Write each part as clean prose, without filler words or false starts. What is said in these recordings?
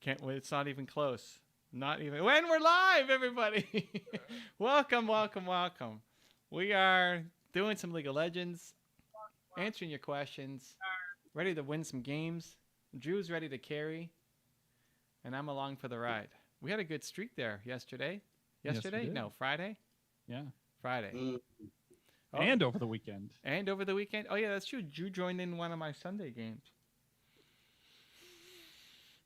Can't wait. It's not even close. Not even. When we're live, everybody. Welcome, welcome, welcome. We are doing some League of Legends, answering your questions, ready to win some games. Drew's ready to carry, and I'm along for the ride. We had a good streak there yesterday. Yes, we did. No, Friday? Yeah. Friday. Oh, And over the weekend. and over the weekend. Oh, yeah, that's true. Drew joined in one of my Sunday games.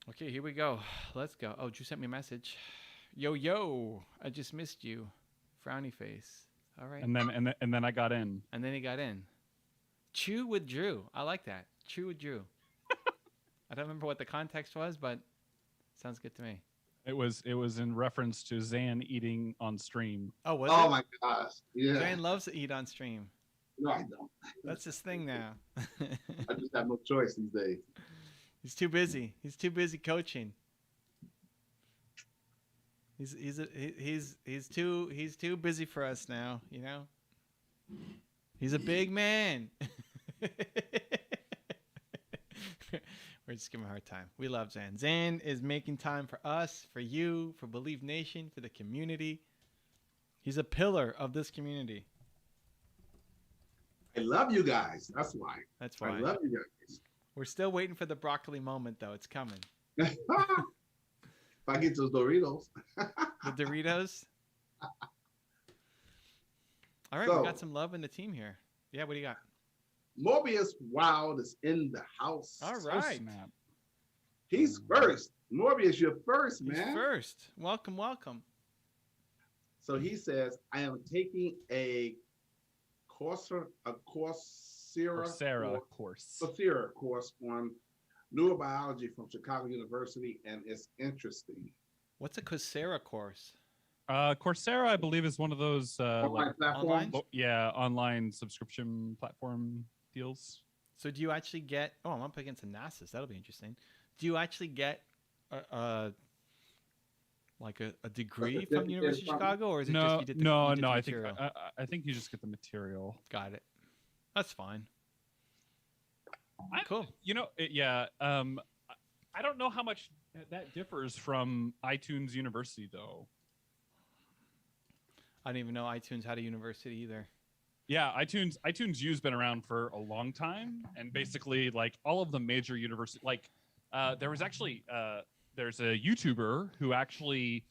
Okay, here we go. Let's go. Oh, Drew sent me a message. Yo, yo, I just missed you. Frowny face. All right. And then I got in. And then he got in. Chew with Drew. I like that. Chew with Drew. I don't remember what the context was, but sounds good to me. It was in reference to Zan eating on stream. Oh, was Oh it? my gosh. Yeah. Van loves to eat on stream. No, I don't. That's his thing now. I just have no choice these days. He's too busy. He's too busy coaching. He's too busy for us now, you know? He's a big man. We're just giving him a hard time. We love Zan. Zan is making time for us, for you, for Believe Nation, for the community. He's a pillar of this community. I love you guys. That's why. That's why. I love you guys. We're still waiting for the broccoli moment, though. It's coming. If I get those Doritos. The Doritos. All right, So- we got some love in the team here. Yeah, what do you got? Morbius Wild is in the house. All So right. snap. He's first. Morbius, you're first, He's man. first. Welcome, welcome. So he says, I am taking a Coursera course on neurobiology from Chicago University, and it's interesting. What's a Coursera course? Coursera, I believe, is one of those Online platforms. online subscription platform deals. So do you actually get? Oh, I'm up against Anasis. That'll be interesting. Do you actually get a degree Like from the University of Chicago, or is it just No, you did the, no, you did no. the I think material? I think you just get the material. Got it. That's fine. I- Cool. You know, I don't know how much that differs from iTunes University, though. I didn't even know iTunes had a university either. Yeah, iTunes U's been around for a long time, and basically, like all of the major universities, like there was actually there's a YouTuber who actually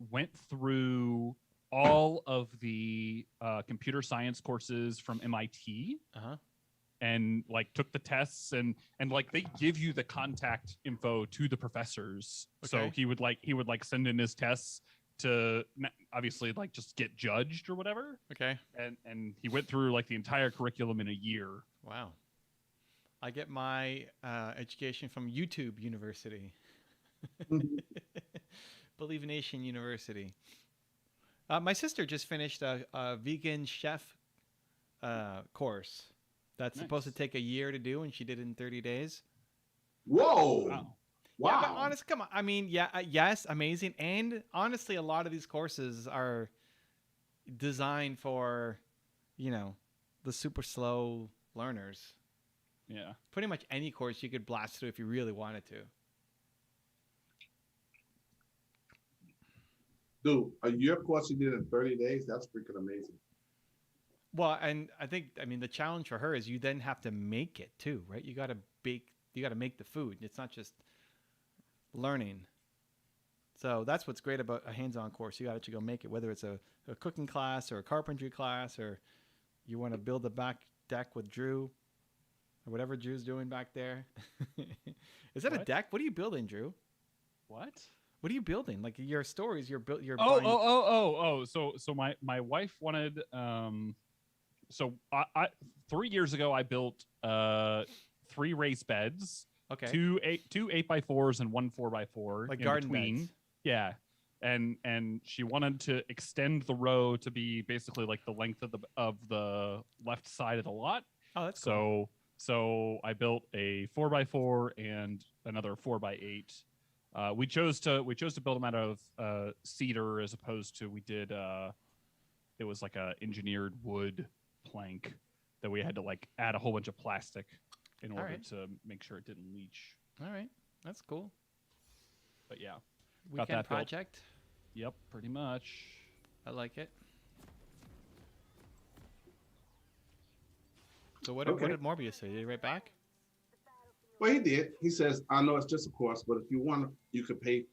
went through all of the computer science courses from MIT Uh-huh. and like took the tests and like they give you the contact info to the professors. So Okay. he would like send in his tests to obviously like just get judged or whatever. Okay. And he went through like the entire curriculum in a year. Wow. I get my education from YouTube University. Believe Nation University. My sister just finished a vegan chef course that's supposed to Nice. take a year to do, and she did it in 30 days. Whoa. Wow. Wow. Yeah, but honest, come on. I mean, yeah, yes, amazing. And honestly, a lot of these courses are designed for, the super slow learners. Yeah. Pretty much any course you could blast through if you really wanted to. Dude, a year course you did in 30 days? That's freaking amazing. Well, and the challenge for her is you then have to make it too, right? You got to make the food. It's not just learning. So that's what's great about a hands-on course. You got to go make it, whether it's a cooking class or a carpentry class, or you want to build a back deck with Drew or whatever Drew's doing back there. Is that a What? deck? What are you building, Drew? What? What are you building? Like your stories, you're So my wife wanted so I 3 years ago I built 3 raised beds, Okay. two 8x4s and one 4x4 Like in garden between. beds. Yeah. And she wanted to extend the row to be basically like the length of the left side of the lot. Oh, that's cool. So I built a 4x4 and another 4x8. We chose to build them out of cedar as opposed to it was like a engineered wood plank that we had to like add a whole bunch of plastic in order right. to make sure it didn't leach. All right. That's cool. But yeah, Weekend that built. project. Yep, pretty much. I like it. So what Okay. did Morbius say? Did he write back? Well, he did. He says, "I know it's just a course, but if you want, you could pay.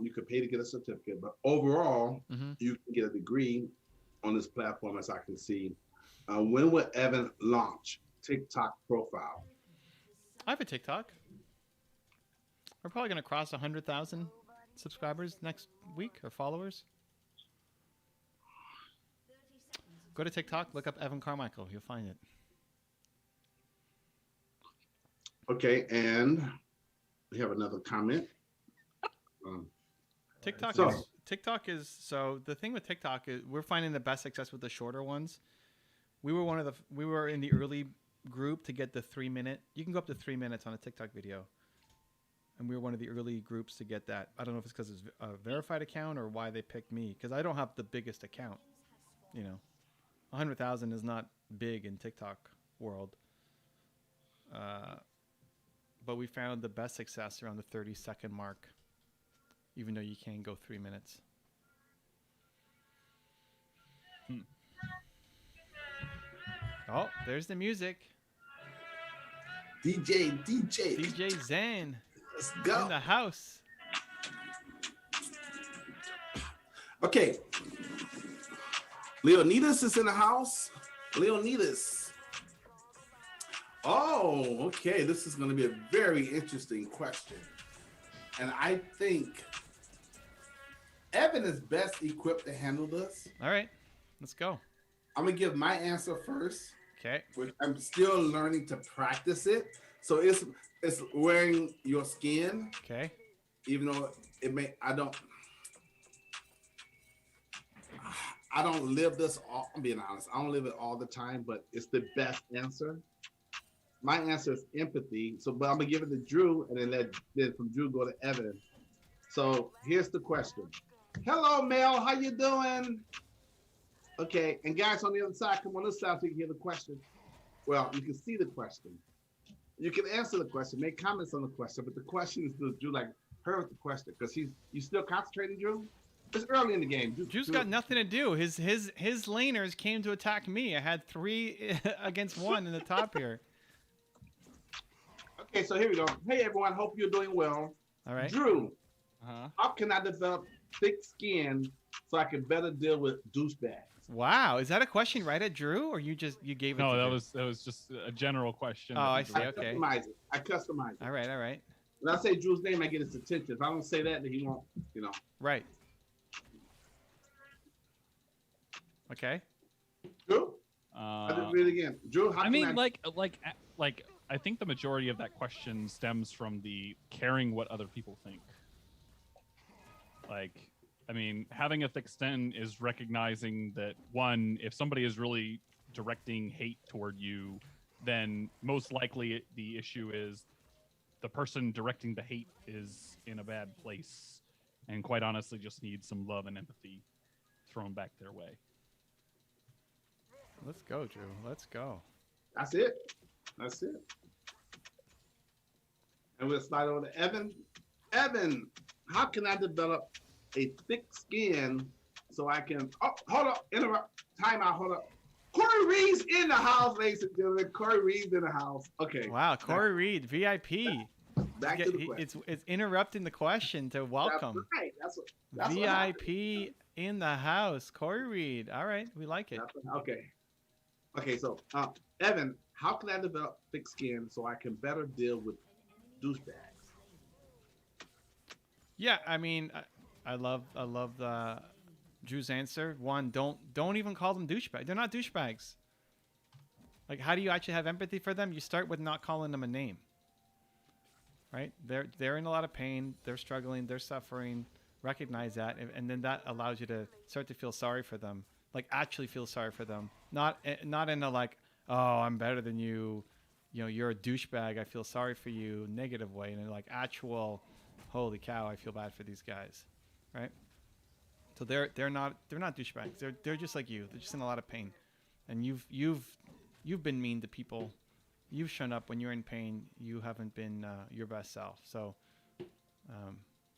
You could pay to get a certificate. But overall, Mm-hmm. you can get a degree on this platform, as I can see. When will Evan launch TikTok profile?" I have a TikTok. We're probably gonna cross 100,000 subscribers next week or followers. Go to TikTok, look up Evan Carmichael. You'll find it. Okay, and we have another comment. TikTok So- is so the thing with TikTok is we're finding the best success with the shorter ones. We were in the early group to get the 3 minute. You can go up to 3 minutes on a TikTok video, and we were one of the early groups to get that. I don't know if it's because it's a verified account or why they picked me, because I don't have the biggest account. 100,000 is not big in TikTok world. But we found the best success around the 30-second mark, even though you can go 3 minutes. Oh, there's the music. DJ Zen Let's in go. the house. Okay. Leonidas is in the house. Leonidas. Oh, okay. This is going to be a very interesting question. And I think Evan is best equipped to handle this. All right, let's go. I'm going to give my answer first, Okay. which I'm still learning to practice it. So it's wearing your skin, Okay. even though I don't live this I'm being honest. I don't live it all the time, but it's the best answer. My answer is empathy. So, but I'm gonna give it to Drew, and then from Drew go to Evan. So here's the question. Hello, Mel. How you doing? Okay, and guys on the other side, come on this side so you can hear the question. Well, you can see the question. You can answer the question, make comments on the question, but the question is to Drew, like, heard the question, because you still concentrating, Drew? It's early in the game. Drew's got nothing to do. His laners came to attack me. I had 3 against 1 in the top here. Okay, so here we go. Hey, everyone. Hope you're doing well. All right. Drew, Uh-huh. how can I develop thick skin so I can better deal with douchebags? Wow, is that a question right at Drew, or you gave it? No, to that Drew? was just a general question. Oh, that I you see. directed. Okay. I customize it. All right. All right. When I say Drew's name, I get his attention. If I don't say that, then he won't, Right. Okay. Drew, I Uh, just read it again. Drew, how I can mean, like, I think the majority of that question stems from the caring what other people think. Like, I mean, having a thick skin is recognizing that, one, if somebody is really directing hate toward you, then most likely the issue is the person directing the hate is in a bad place and quite honestly just needs some love and empathy thrown back their way. Let's go, Drew. Let's go. That's it. That's it. And we'll slide over to Evan. Evan, how can I develop a thick skin so I can? Oh, hold up. Interrupt. Time out. Hold up. Corey Reed's in the house, ladies and gentlemen. Corey Reed's in the house. Okay. Wow, Corey Reed, VIP. Back to the question. It's interrupting the question to welcome. That's right. That's what happened. VIP in the house. Corey Reed. All right, we like it. Okay. Okay, so Evan, how can I develop thick skin so I can better deal with douchebags? Yeah, I mean, I love Drew's answer. One, don't even call them douchebags. They're not douchebags. Like, how do you actually have empathy for them? You start with not calling them a name. Right? They're in a lot of pain. They're struggling. They're suffering. Recognize that, and then that allows you to start to feel sorry for them. Like, actually feel sorry for them. Not in a like, oh, I'm better than you. You're a douchebag. I feel sorry for you. Negative way. And like actual, holy cow, I feel bad for these guys. Right? So they're not douchebags. They're just like you. They're just in a lot of pain, and you've been mean to people. You've shown up when you're in pain. You haven't been your best self. So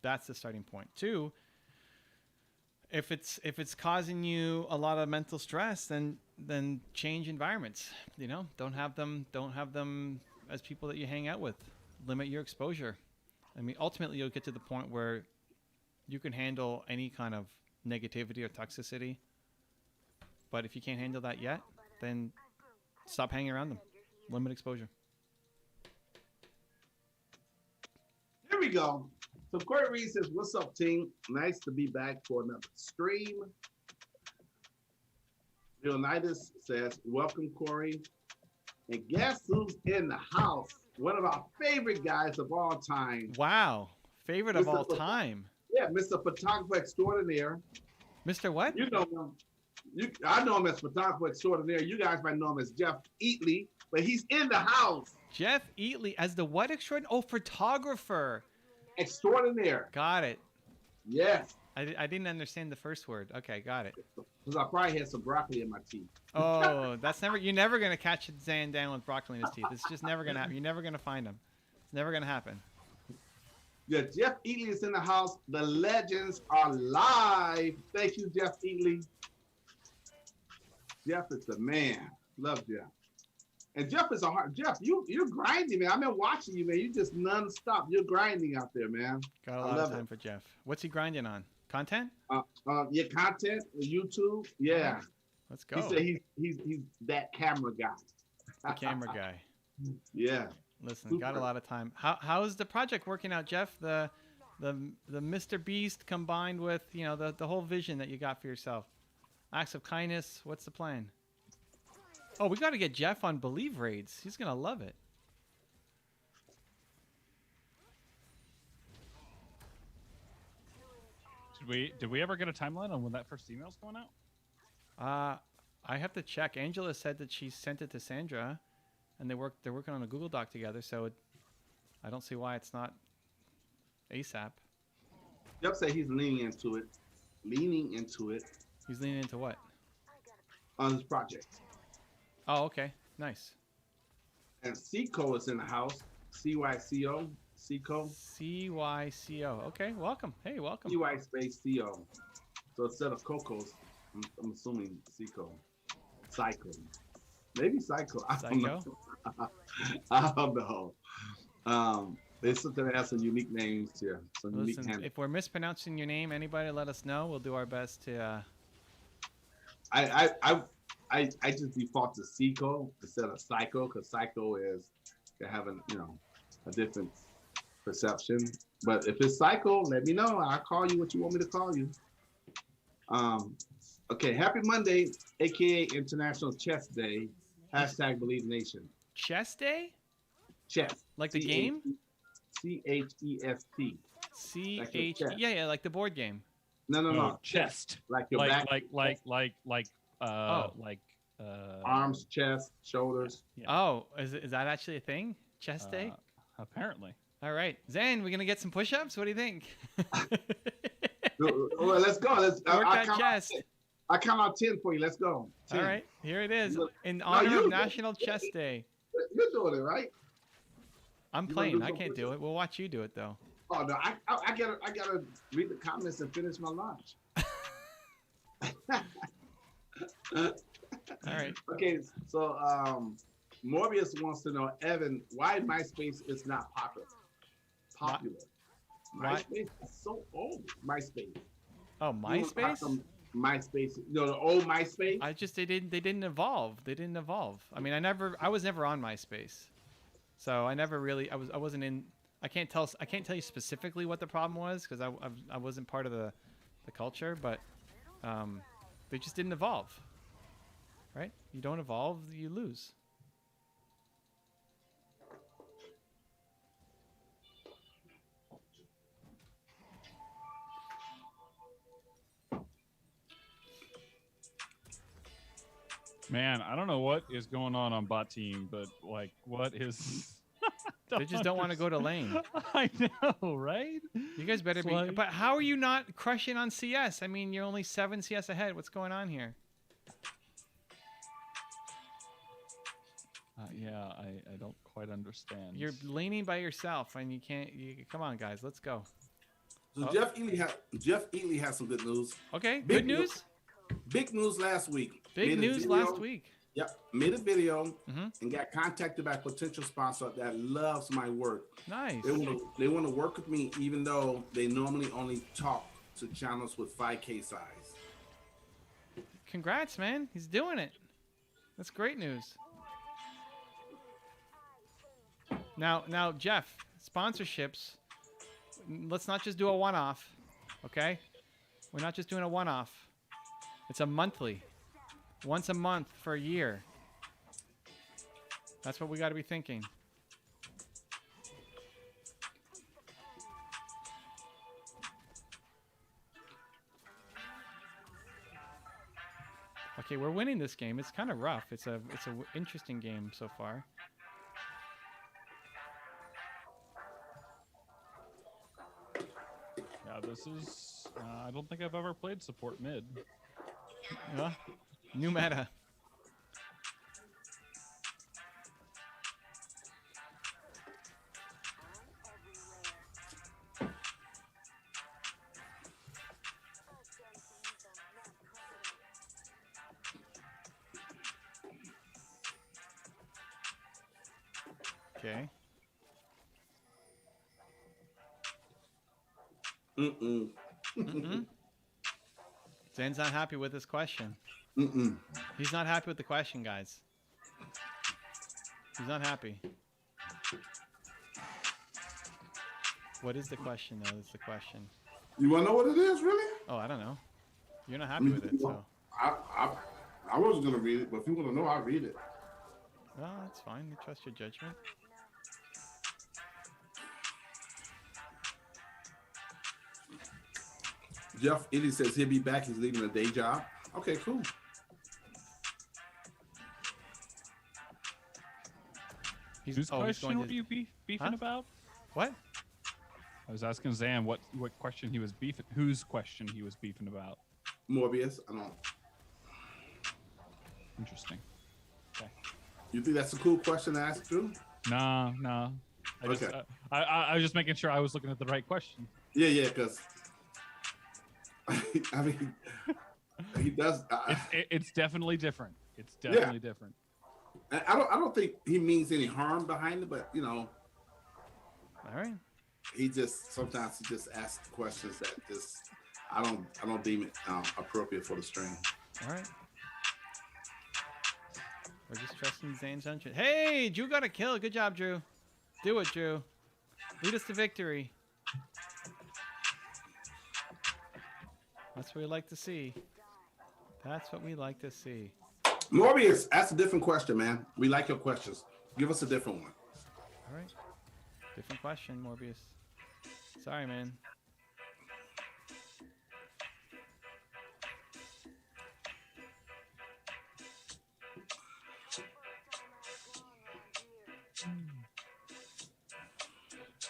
That's the starting point. Two, if it's causing you a lot of mental stress, then change environments. You know, don't have them as people that you hang out with. Limit your exposure. I mean, ultimately, you'll get to the point where you can handle any kind of negativity or toxicity. But if you can't handle that yet, then stop hanging around them. Limit exposure. Here we go. So Corey Reed says, "What's up, team? Nice to be back for another stream." Leonidas says, "Welcome, Corey." And guess who's in the house? One of our favorite guys of all time. Wow. Favorite of Mr. all time. Yeah, Mr. Photographer Extraordinaire. Mr. What? You know him. I know him as Photographer Extraordinaire. You guys might know him as Jeff Eatley, but he's in the house. Jeff Eatley as the what extraordinary? Oh, photographer. Extraordinaire. Got it. Yes. I didn't understand the first word. Okay, got it. Because I probably had some broccoli in my teeth. Oh, you're never going to catch Zan down with broccoli in his teeth. It's just never going to happen. You're never going to find him. It's never going to happen. Yeah, Jeff Eatley is in the house. The legends are live. Thank you, Jeff Eatley. Jeff is the man. Love Jeff. And Jeff is Jeff, you're grinding, man. I've been watching you, man. You just nonstop. You're grinding out there, man. Got a lot of time for Jeff. What's he grinding on? Content? Yeah, content, YouTube. Yeah. Let's go. He said he's that camera guy. The camera guy. Yeah. Listen, Super. got a lot of time. How's the project working out, Jeff? The Mr. Beast combined with, you know, the whole vision that you got for yourself. Acts of kindness. What's the plan? Oh, we got to get Jeff on Believe raids. He's gonna love it. Did we ever get a timeline on when that first email's going out? I have to check. Angela said that she sent it to Sandra, and they're working on a Google Doc together. So I don't see why it's not ASAP. Jeff said he's leaning into it. He's leaning into what? On this project. Oh, okay. Nice. And Seco is in the house. CYCO. Seco. CYCO. Okay, welcome. Hey, welcome. CY space CO. So instead of Cocos, I'm assuming Seco. Psycho. Maybe Psycho. I don't know. I don't know. They something that has some unique names here. Some unique Listen, if we're mispronouncing your name, anybody let us know. We'll do our best to. I just default to Seco instead of Psycho because Psycho is having a different perception. But if it's Psycho, let me know. I'll call you what you want me to call you. Okay, happy Monday, aka International Chess Day. Hashtag Believe Nation. Chess Day? Chess. Like the game? CHEST. CH. Yeah, like the board game. No. Chest. Like your back. Arms, chest, shoulders. Yeah. Oh, is that actually a thing? Chess Day? Apparently. All right, Zan, we're gonna get some push-ups. What do you think? Well, let's go. Work that chest. I count out 10 for you. Let's go. 10. All right, here it is. In honor of National Chess Day. You're doing it, right? I'm playing. I can't do it. We'll watch you do it, though. Oh no, I gotta read the comments and finish my lunch. All right. Okay, so Morbius wants to know, Evan, why MySpace is not popular? MySpace is so old. MySpace. Oh, MySpace? MySpace. No, the old MySpace. They didn't evolve. I mean, I was never on MySpace, so I never really. I wasn't in. I can't tell you specifically what the problem was because I wasn't part of the culture, but they just didn't evolve. Right? You don't evolve, you lose. Man, I don't know what is going on bot team, but like, what is? They just don't want to go to lane. I know, right? You guys better be. But how are you not crushing on CS? I mean, you're only 7 CS ahead. What's going on here? Yeah, I don't quite understand. You're laning by yourself, and you can't. Come on, guys, let's go. So Oh. Jeff Eatley has some good news. Okay, Big good news. Big news last week. Big Made a news video- last week. Yep, made a video Mhm. and got contacted by a potential sponsor that loves my work. Nice. They want to work with me, even though they normally only talk to channels with 5K size. Congrats, man. He's doing it. That's great news. Now, Jeff, sponsorships. Let's not just do a one-off, okay? We're not just doing a one-off. It's a monthly. Once a month for a year. That's what we got to be thinking. Okay, we're winning this game. It's kind of rough. It's a interesting game so far. Yeah, this is. I don't think I've ever played support mid. Yeah. New meta. Okay. Zan's not happy with this question. He's not happy with the question, guys. He's not happy. What is the question, though? Is the question. You want to know what it is, really? Oh, I don't know. You're not happy with it, so. I wasn't gonna read it, but if you want to know, I'll read it. No, that's fine. We trust your judgment. Jeff Eatley says he'll be back. He's leaving a day job. Okay, cool. Whose question were you beefing about? What? I was asking Zan what question he was beefing. Whose question he was beefing about? Morbius. I don't. Interesting. Okay. You think that's a cool question to ask, Drew? No. I Okay. was just making sure I was looking at the right question. Yeah, because I mean, he does. It's definitely different. It's definitely different. I don't think he means any harm behind it, but you know, All right. he just sometimes he just asks questions that just I don't deem it appropriate for the stream. All right. We're just trusting Zane's judgment. Hey, Drew got a kill. Good job, Drew. Do it, Drew. Lead us to victory. That's what we like to see. That's what we like to see. Morbius, ask a different question, man. We like your questions. Give us a different one. All right. Different question, Morbius. Sorry, man.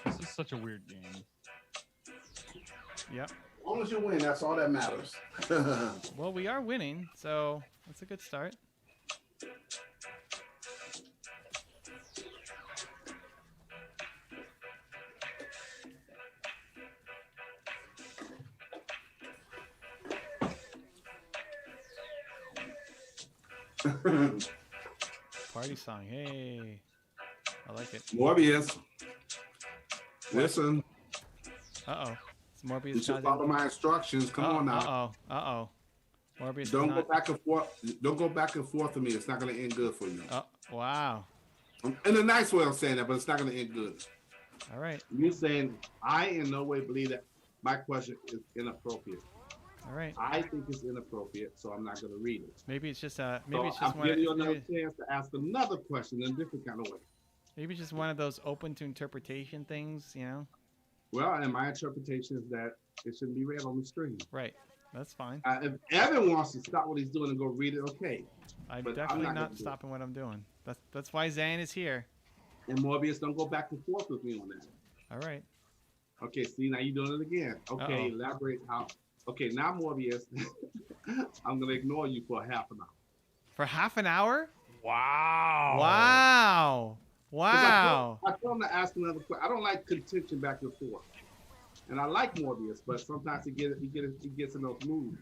This is such a weird game. Yep. As long as you win, that's all that matters. Well, we are winning, so that's a good start. Party song. Hey. I like it. Morbius, listen. Uh-oh. It's You Morbius. should follow my instructions. Come on now. Uh-oh. Morbius Don't is go not... back and forth. Don't go back and forth with me. It's not going to end good for you. Oh, wow. In a nice way, I'm saying that, but it's not going to end good. All right. You're saying I in no way believe that my question is inappropriate. All right. I think it's inappropriate, so I'm not going to read it. Maybe it's just So one. I'm giving you another chance to ask another question in a different kind of way. Maybe it's just one of those open to interpretation things, you know? Well, and my interpretation is that it shouldn't be read on the screen. Right. That's fine. If Evan wants to stop what he's doing and go read it, okay. I'm but definitely I'm not not gonna do it. stopping what I'm doing. That's why Zan is here. And Morbius, don't go back and forth with me on that. All right. Okay, see, now you're doing it again. Okay, elaborate how. Okay, now Morbius, I'm going to ignore you for half an hour. For half an hour? Wow. Wow. 'Cause Wow. I told him to ask another question. I don't like contention back and forth. and I like Morbius, but sometimes he gets in those moods.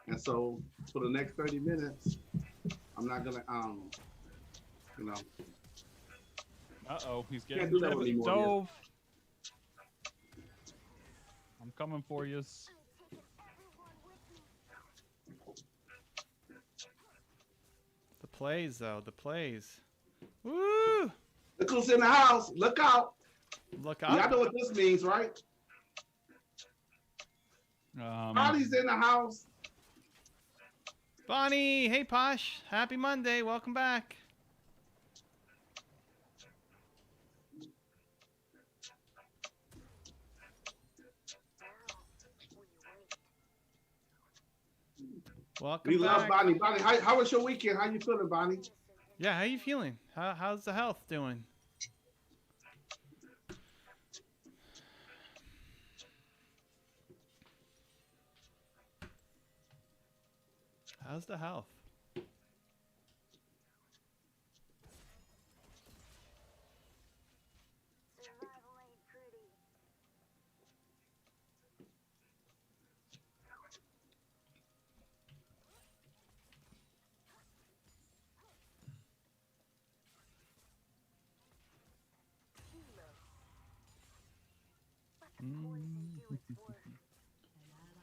And so for the next 30 minutes, I'm not gonna you know, Uh-oh, he's can't getting do that with me, Morbius. dove. I'm coming for you. The plays, though. The plays. Woo! Look who's in the house. Look out. Look Y'all out. know what this means, right? Bonnie's in the house. Bonnie! Hey, Posh. Happy Monday. Welcome back. Welcome We back. love Bonnie. Bonnie, how was your weekend? How you feeling, Bonnie? Yeah, how you feeling? How's the health doing? How's the health?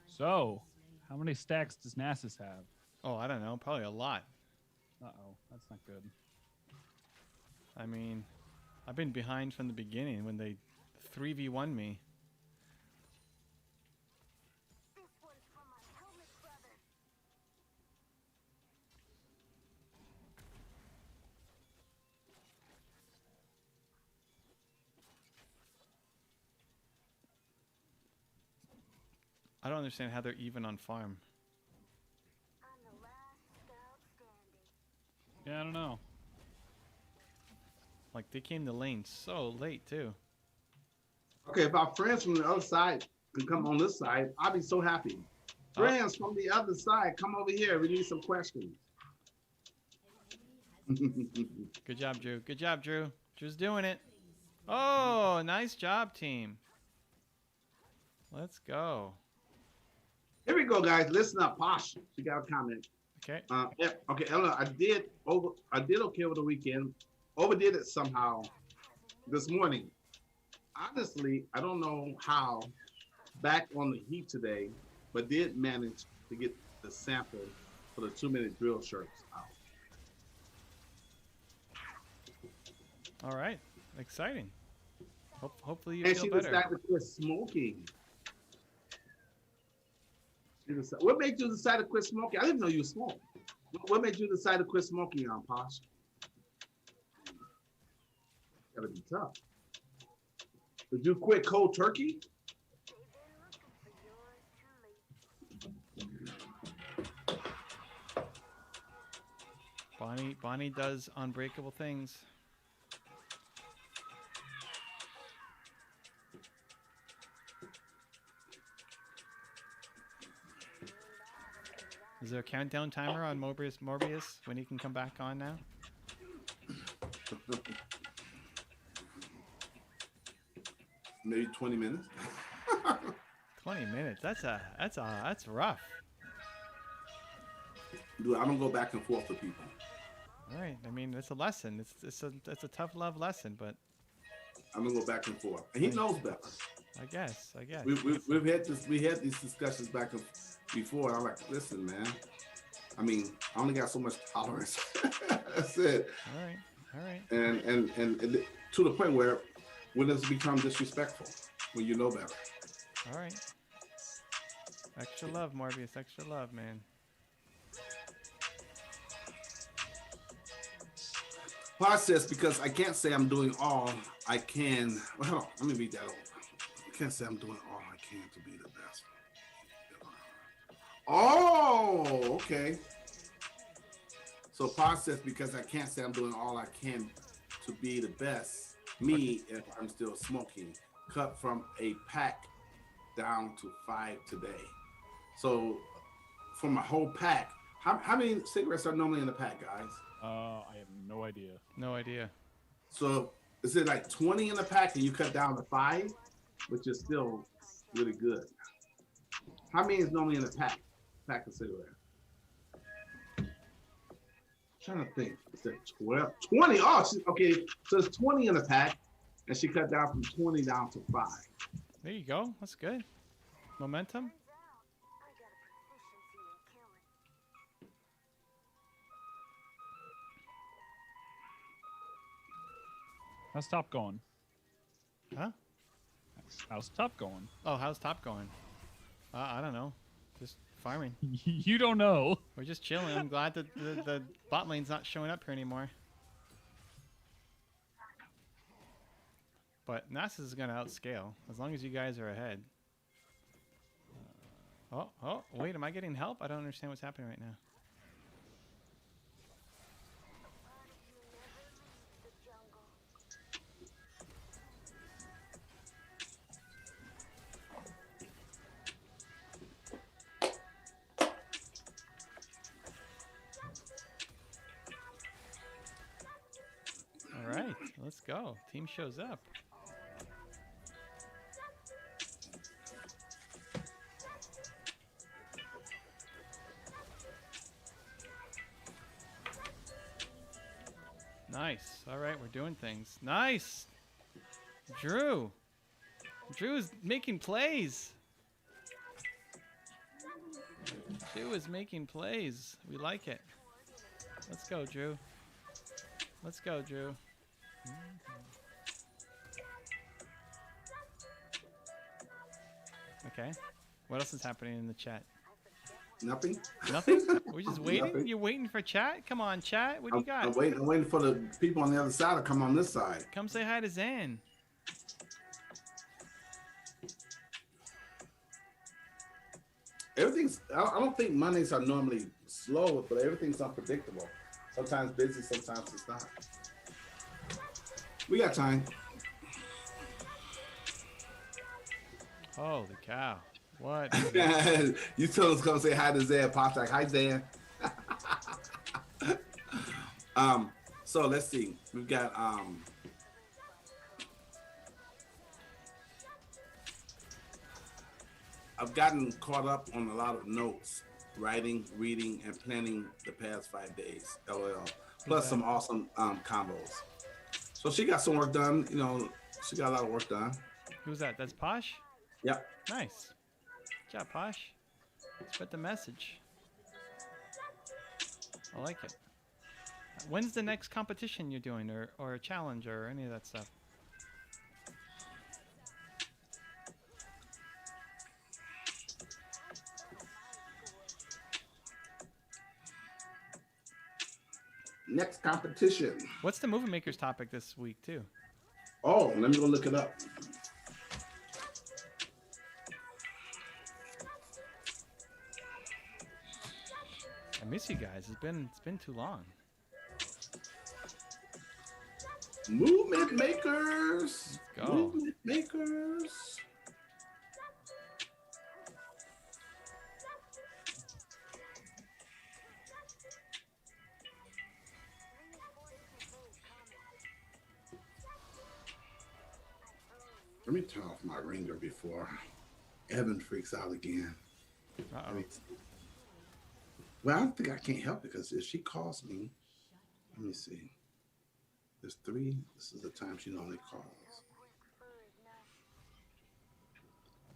So, how many stacks does Nasus have? Oh, I don't know. Probably a lot. Uh-oh, that's not good. I mean, I've been behind from the beginning when they 3v1 me. I don't understand how they're even on farm. Yeah, I don't know. Like, they came to lane so late, too. Okay, if our friends from the other side can come on this side, I'll be so happy. Friends from the other side, come over here. We need some questions. Good job, Drew. Good job, Drew. Drew's doing it. Oh, nice job, team. Let's go. Here we go, guys. Listen up, Posh. She got a comment. Okay. Okay, Ella, I did okay over the weekend. Overdid it somehow this morning. Honestly, I don't know how. Back on the heat today, but did manage to get the sample for the 2-minute drill shirts out. All right. Exciting. Hopefully you And feel she better. decided to quit smoking. What made you decide to quit smoking? I didn't know you smoked. What made you decide to quit smoking, Posh? Gotta be tough. Did you quit cold turkey? Bonnie does unbreakable things. Is there a countdown timer on Morbius when he can come back on now? Maybe 20 minutes. 20 minutes. That's rough. Dude, I don't go back and forth with people. All right. I mean, it's a lesson. It's a tough love lesson, but I'm gonna go back and forth, and he knows better. I guess. We had these discussions back and before. And I'm like, listen, man. I mean, I only got so much tolerance. That's it. All right. And to the point where when does it become disrespectful? When you know better. All right. Extra love, Morbius. Extra love, man. Process, because I can't say I'm doing all I can. Well, hold on, let me read that over. I can't say I'm doing all I can to be the best. Oh, okay. So process, because I can't say I'm doing all I can to be the best. Me, if I'm still smoking, cut from a pack down to 5 today. So from a whole pack, how many cigarettes are normally in the pack, guys? I have no idea. No idea. So is it like 20 in the pack and you cut down to 5, which is still really good. How many is normally in a pack of cigarettes? Trying to think. Is it 12? 20. Oh, okay. So it's 20 in a pack, and she cut down from 20 down to 5. There you go. That's good. Momentum. How's top going? Huh? How's top going? Oh, how's top going? I don't know. Just farming. You don't know. We're just chilling. I'm glad that the bot lane's not showing up here anymore. But Nasus is going to outscale as long as you guys are ahead. Oh, wait. Am I getting help? I don't understand what's happening right now. All right, let's go. Team shows up. Nice. All right, we're doing things. Nice. Drew. Drew's making plays. Drew is making plays. We like it. Let's go, Drew. Let's go, Drew. Okay. What else is happening in the chat? Nothing. Nothing? We're just waiting? Nothing. You're waiting for chat? Come on, chat. What do you got? I'm waiting for the people on the other side to come on this side. Come say hi to Zan. Everything's. I don't think Mondays are normally slow, but everything's unpredictable. Sometimes busy, sometimes it's not. We got time. Holy cow. What? You told us to come say hi to Zan. Pop's like, hi, Zan. So let's see. We've got I've gotten caught up on a lot of notes, writing, reading, and planning the past 5 days. LOL. Plus some awesome combos. So she got some work done. You know, she got a lot of work done. Who's that? That's Posh? Yep. Nice. Good job, Posh. Spread the message. I like it. When's the next competition you're doing, or a challenge, or any of that stuff? Next competition. What's the Movie Makers topic this week, too? Oh, let me go look it up. I miss you guys. It's been too long. Movement makers. Let's go. Movement makers. Let me turn off my ringer before Evan freaks out again. Uh-oh. Well, I don't think I can't help it because if she calls me, let me see. There's 3. This is the time she normally calls.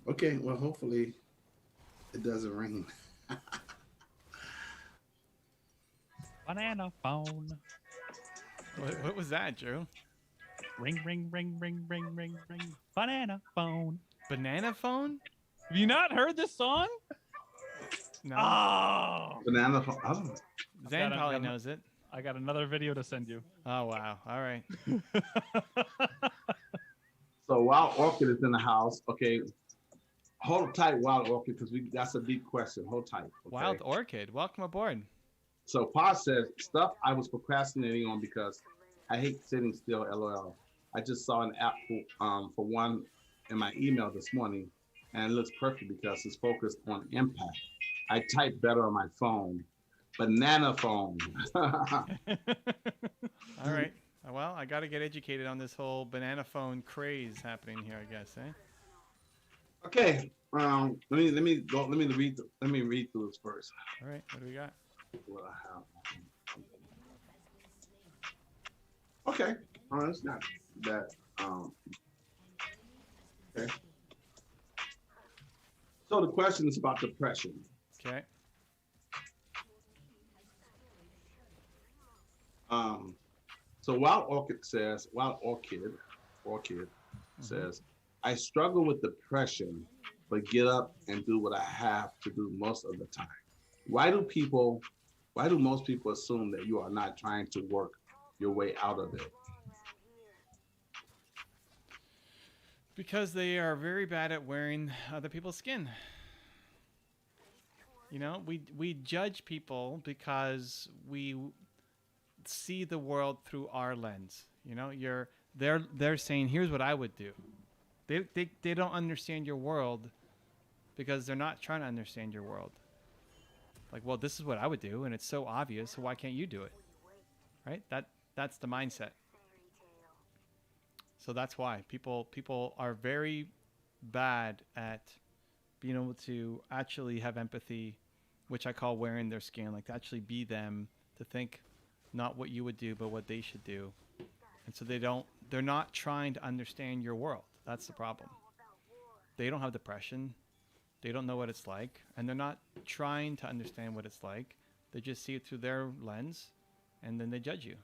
Okay, well, hopefully it doesn't ring. Banana phone. What was that, Drew? Ring, ring, ring, ring, ring, ring, ring. Banana phone. Banana phone? Have you not heard this song? No. Oh! Banana phone. I don't know. Zan got it, probably got it. knows it. I got another video to send you. Oh, wow. All right. So Wild Orchid is in the house. Okay. Hold tight, Wild Orchid, because that's a deep question. Hold tight. Okay? Wild Orchid, welcome aboard. So Pa says, stuff I was procrastinating on because I hate sitting still, LOL. I just saw an app for one in my email this morning, and it looks perfect because it's focused on impact. I type better on my phone. Banana phone. All right. Well, I got to get educated on this whole banana phone craze happening here, I guess, eh? Okay. Let me read through this first. All right, what do we got? What I have. Okay. It's not that. Okay. So the question is about depression. Okay. So Orchid says, I struggle with depression, but get up and do what I have to do most of the time. Why do most people assume that you are not trying to work your way out of it? Because they are very bad at wearing other people's skin. You know, we judge people because we see the world through our lens. You know, they're saying, here's what I would do. They don't understand your world because they're not trying to understand your world. Like, well, this is what I would do, and it's so obvious, so why can't you do it? Right? That's the mindset. So that's why people are very bad at being able to actually have empathy, which I call wearing their skin, like to actually be them, to think not what you would do, but what they should do. And so they're not trying to understand your world. That's the problem. They don't have depression. They don't know what it's like, and they're not trying to understand what it's like. They just see it through their lens, and then they judge you.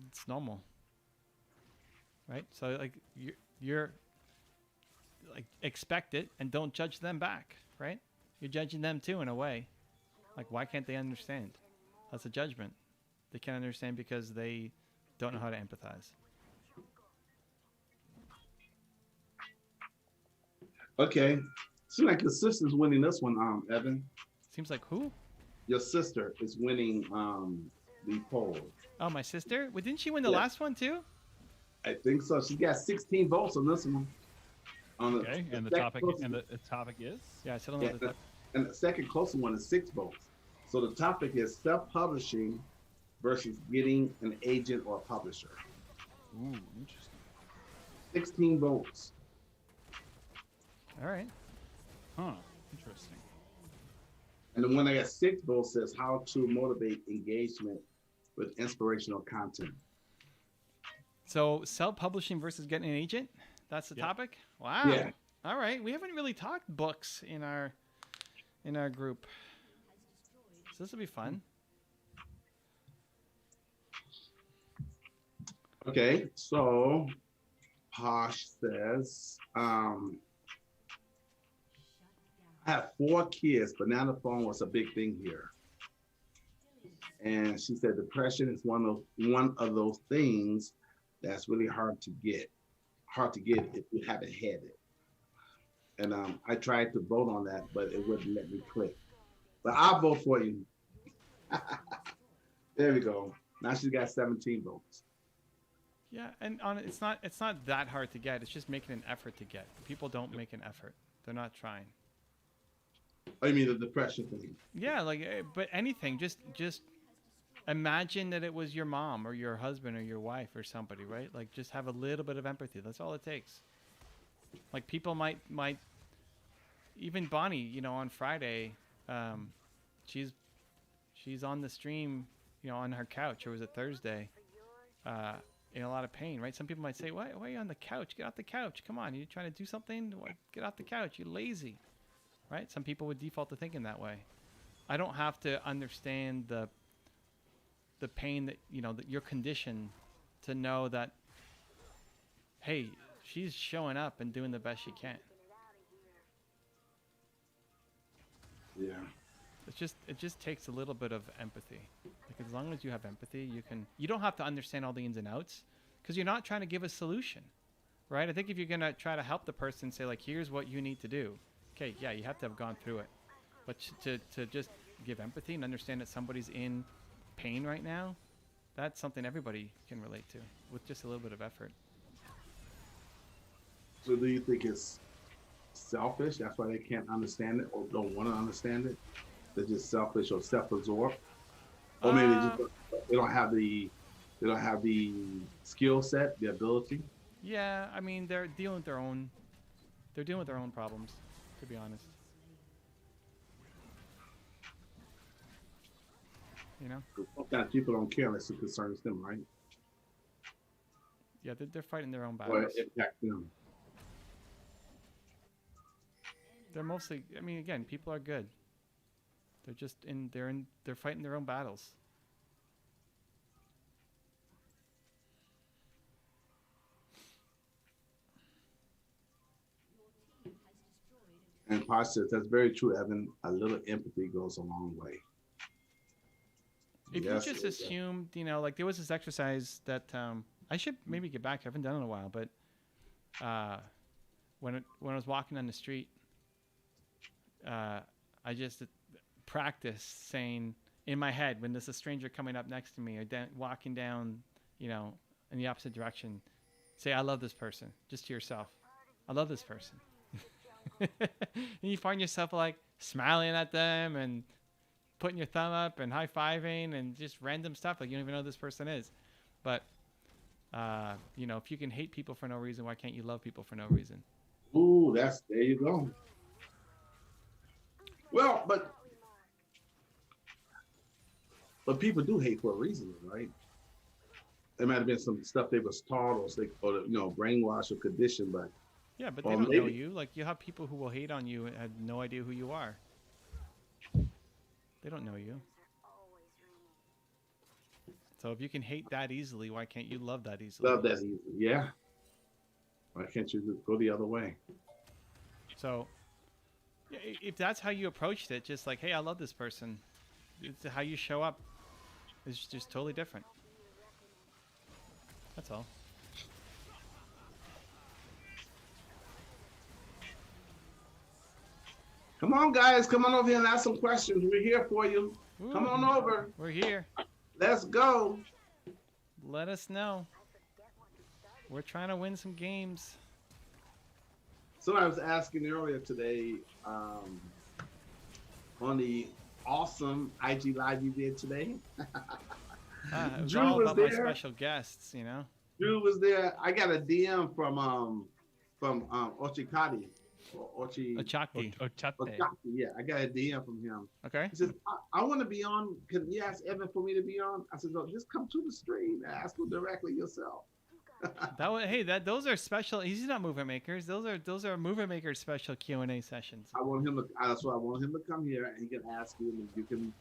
It's normal, right? So like you're like, expect it and don't judge them back, right? You're judging them too in a way. Like, why can't they understand? That's a judgment. They can't understand because they don't know how to empathize. Okay. Seems like your sister's winning this one, Evan. Seems like who? Your sister is winning the poll. Oh, my sister? Well, didn't she win the Yeah. last one too? I think so. She got 16 votes on this one. Okay, and the topic is? Yeah, I still don't know what the and the second closest one is 6 votes. So the topic is self-publishing versus getting an agent or a publisher. Ooh, interesting. 16 votes. All right. Huh, interesting. And the one that got 6 votes says how to motivate engagement with inspirational content. So self-publishing versus getting an agent? That's the topic? Wow. Yeah. All right. We haven't really talked books in our group. So this will be fun. Okay, so Posh says, I have 4 kids, but now the phone was a big thing here. And she said depression is one of those things that's really hard to get if you haven't had it. And I tried to vote on that, but it wouldn't let me click. But I'll vote for you. There we go. Now she's got 17 votes. Yeah, and it's not that hard to get. It's just making an effort to get. People don't make an effort. They're not trying. Oh, you mean the depression thing? Yeah, like, but anything. Just imagine that it was your mom or your husband or your wife or somebody, right? Like, just have a little bit of empathy. That's all it takes. Like, people might even Bonnie, you know, on Friday, she's on the stream, you know, on her couch, or was it Thursday, in a lot of pain, right? Some people might say, why are you on the couch? Get off the couch. Come on, you trying to do something? Get off the couch. You're lazy, right? Some people would default to thinking that way. I don't have to understand the pain that, you know, that your condition to know that, hey, she's showing up and doing the best she can. Yeah. It just takes a little bit of empathy. Like, as long as you have empathy, you don't have to understand all the ins and outs, because you're not trying to give a solution, right? I think if you're going to try to help the person, say like, here's what you need to do. Okay, yeah, you have to have gone through it. But to just give empathy and understand that somebody's in pain right now, that's something everybody can relate to with just a little bit of effort. So do you think it's selfish? That's why they can't understand it or don't want to understand it? They're just selfish or self-absorbed? Or maybe they don't have the skill set, the ability? Yeah, I mean, they're dealing with their own They're dealing with their own problems, to be honest. You know? Sometimes people don't care unless it concerns them, right? Yeah, they're fighting their own Or battles. it impacts them. They're mostly. I mean, again, people are good. They're just in. They're fighting their own battles. And Posh says that's very true. Having a little empathy goes a long way. If Yes, you just it does. assumed, like there was this exercise that I should maybe get back to. I haven't done it in a while, but when I was walking down the street, I just practiced saying in my head when there's a stranger coming up next to me or walking down, in the opposite direction, say, "I love this person," just to yourself. I love this person. And you find yourself like smiling at them and putting your thumb up and high-fiving and just random stuff like you don't even know who this person is. But if you can hate people for no reason, why can't you love people for no reason? Ooh, there you go. Well, but people do hate for a reason, right? There might have been some stuff they was taught or brainwashed or conditioned, but Yeah, but they Well, don't know maybe. you. Like you have people who will hate on you and have no idea who you are. They don't know you. So if you can hate that easily, why can't you love that easily? love that easy. Yeah. Why can't you just go the other way? So yeah, if that's how you approached it, just like, hey, I love this person. It's how you show up is just totally different. That's all. Come on, guys. Come on over here and ask some questions. We're here for you. Ooh, Come on over. we're here. Let's go. Let us know. We're trying to win some games. So I was asking earlier today on the awesome IG Live you did today. It was Drew all was about my there. special guests, Drew was there. I got a DM from Ochikati. Achakti. Ochate. Ochakti. Yeah, I got a DM from him. Okay. He says, I want to be on. Can you ask Evan for me to be on? I said, no, just come to the stream and ask him directly yourself. Those are special. He's not movement makers. Those are movement makers special Q&A sessions. I want him to. That's why I want him to come here and he can ask you, and you can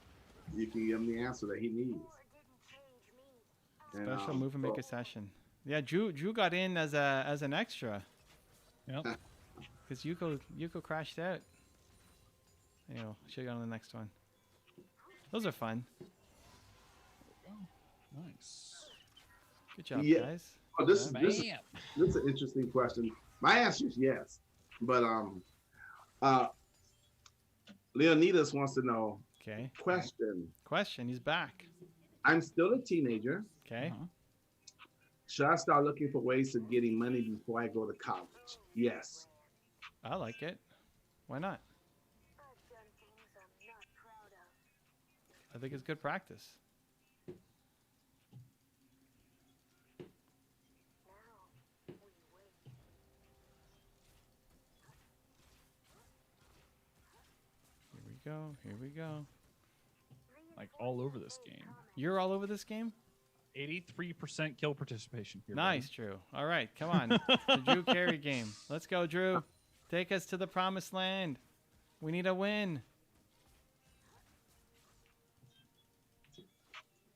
give him the answer that he needs. And, Special movement maker session. Yeah, Drew got in as an extra Yep. because Yuko crashed out. Should go on the next one. Those are fun. Nice. Good job, Yeah. guys. Oh, this Bam. is an interesting question. My answer is yes, but Leonidas wants to know. Okay. Question. He's back. I'm still a teenager. Okay. Uh-huh. Should I start looking for ways of getting money before I go to college? Yes. I like it. Why not? I think it's good practice. Here we go. Like all over this game. You're all over this game? 83% kill participation here. Nice, Drew. All right, come on. The Drew carry game. Let's go, Drew. Take us to the promised land. We need a win.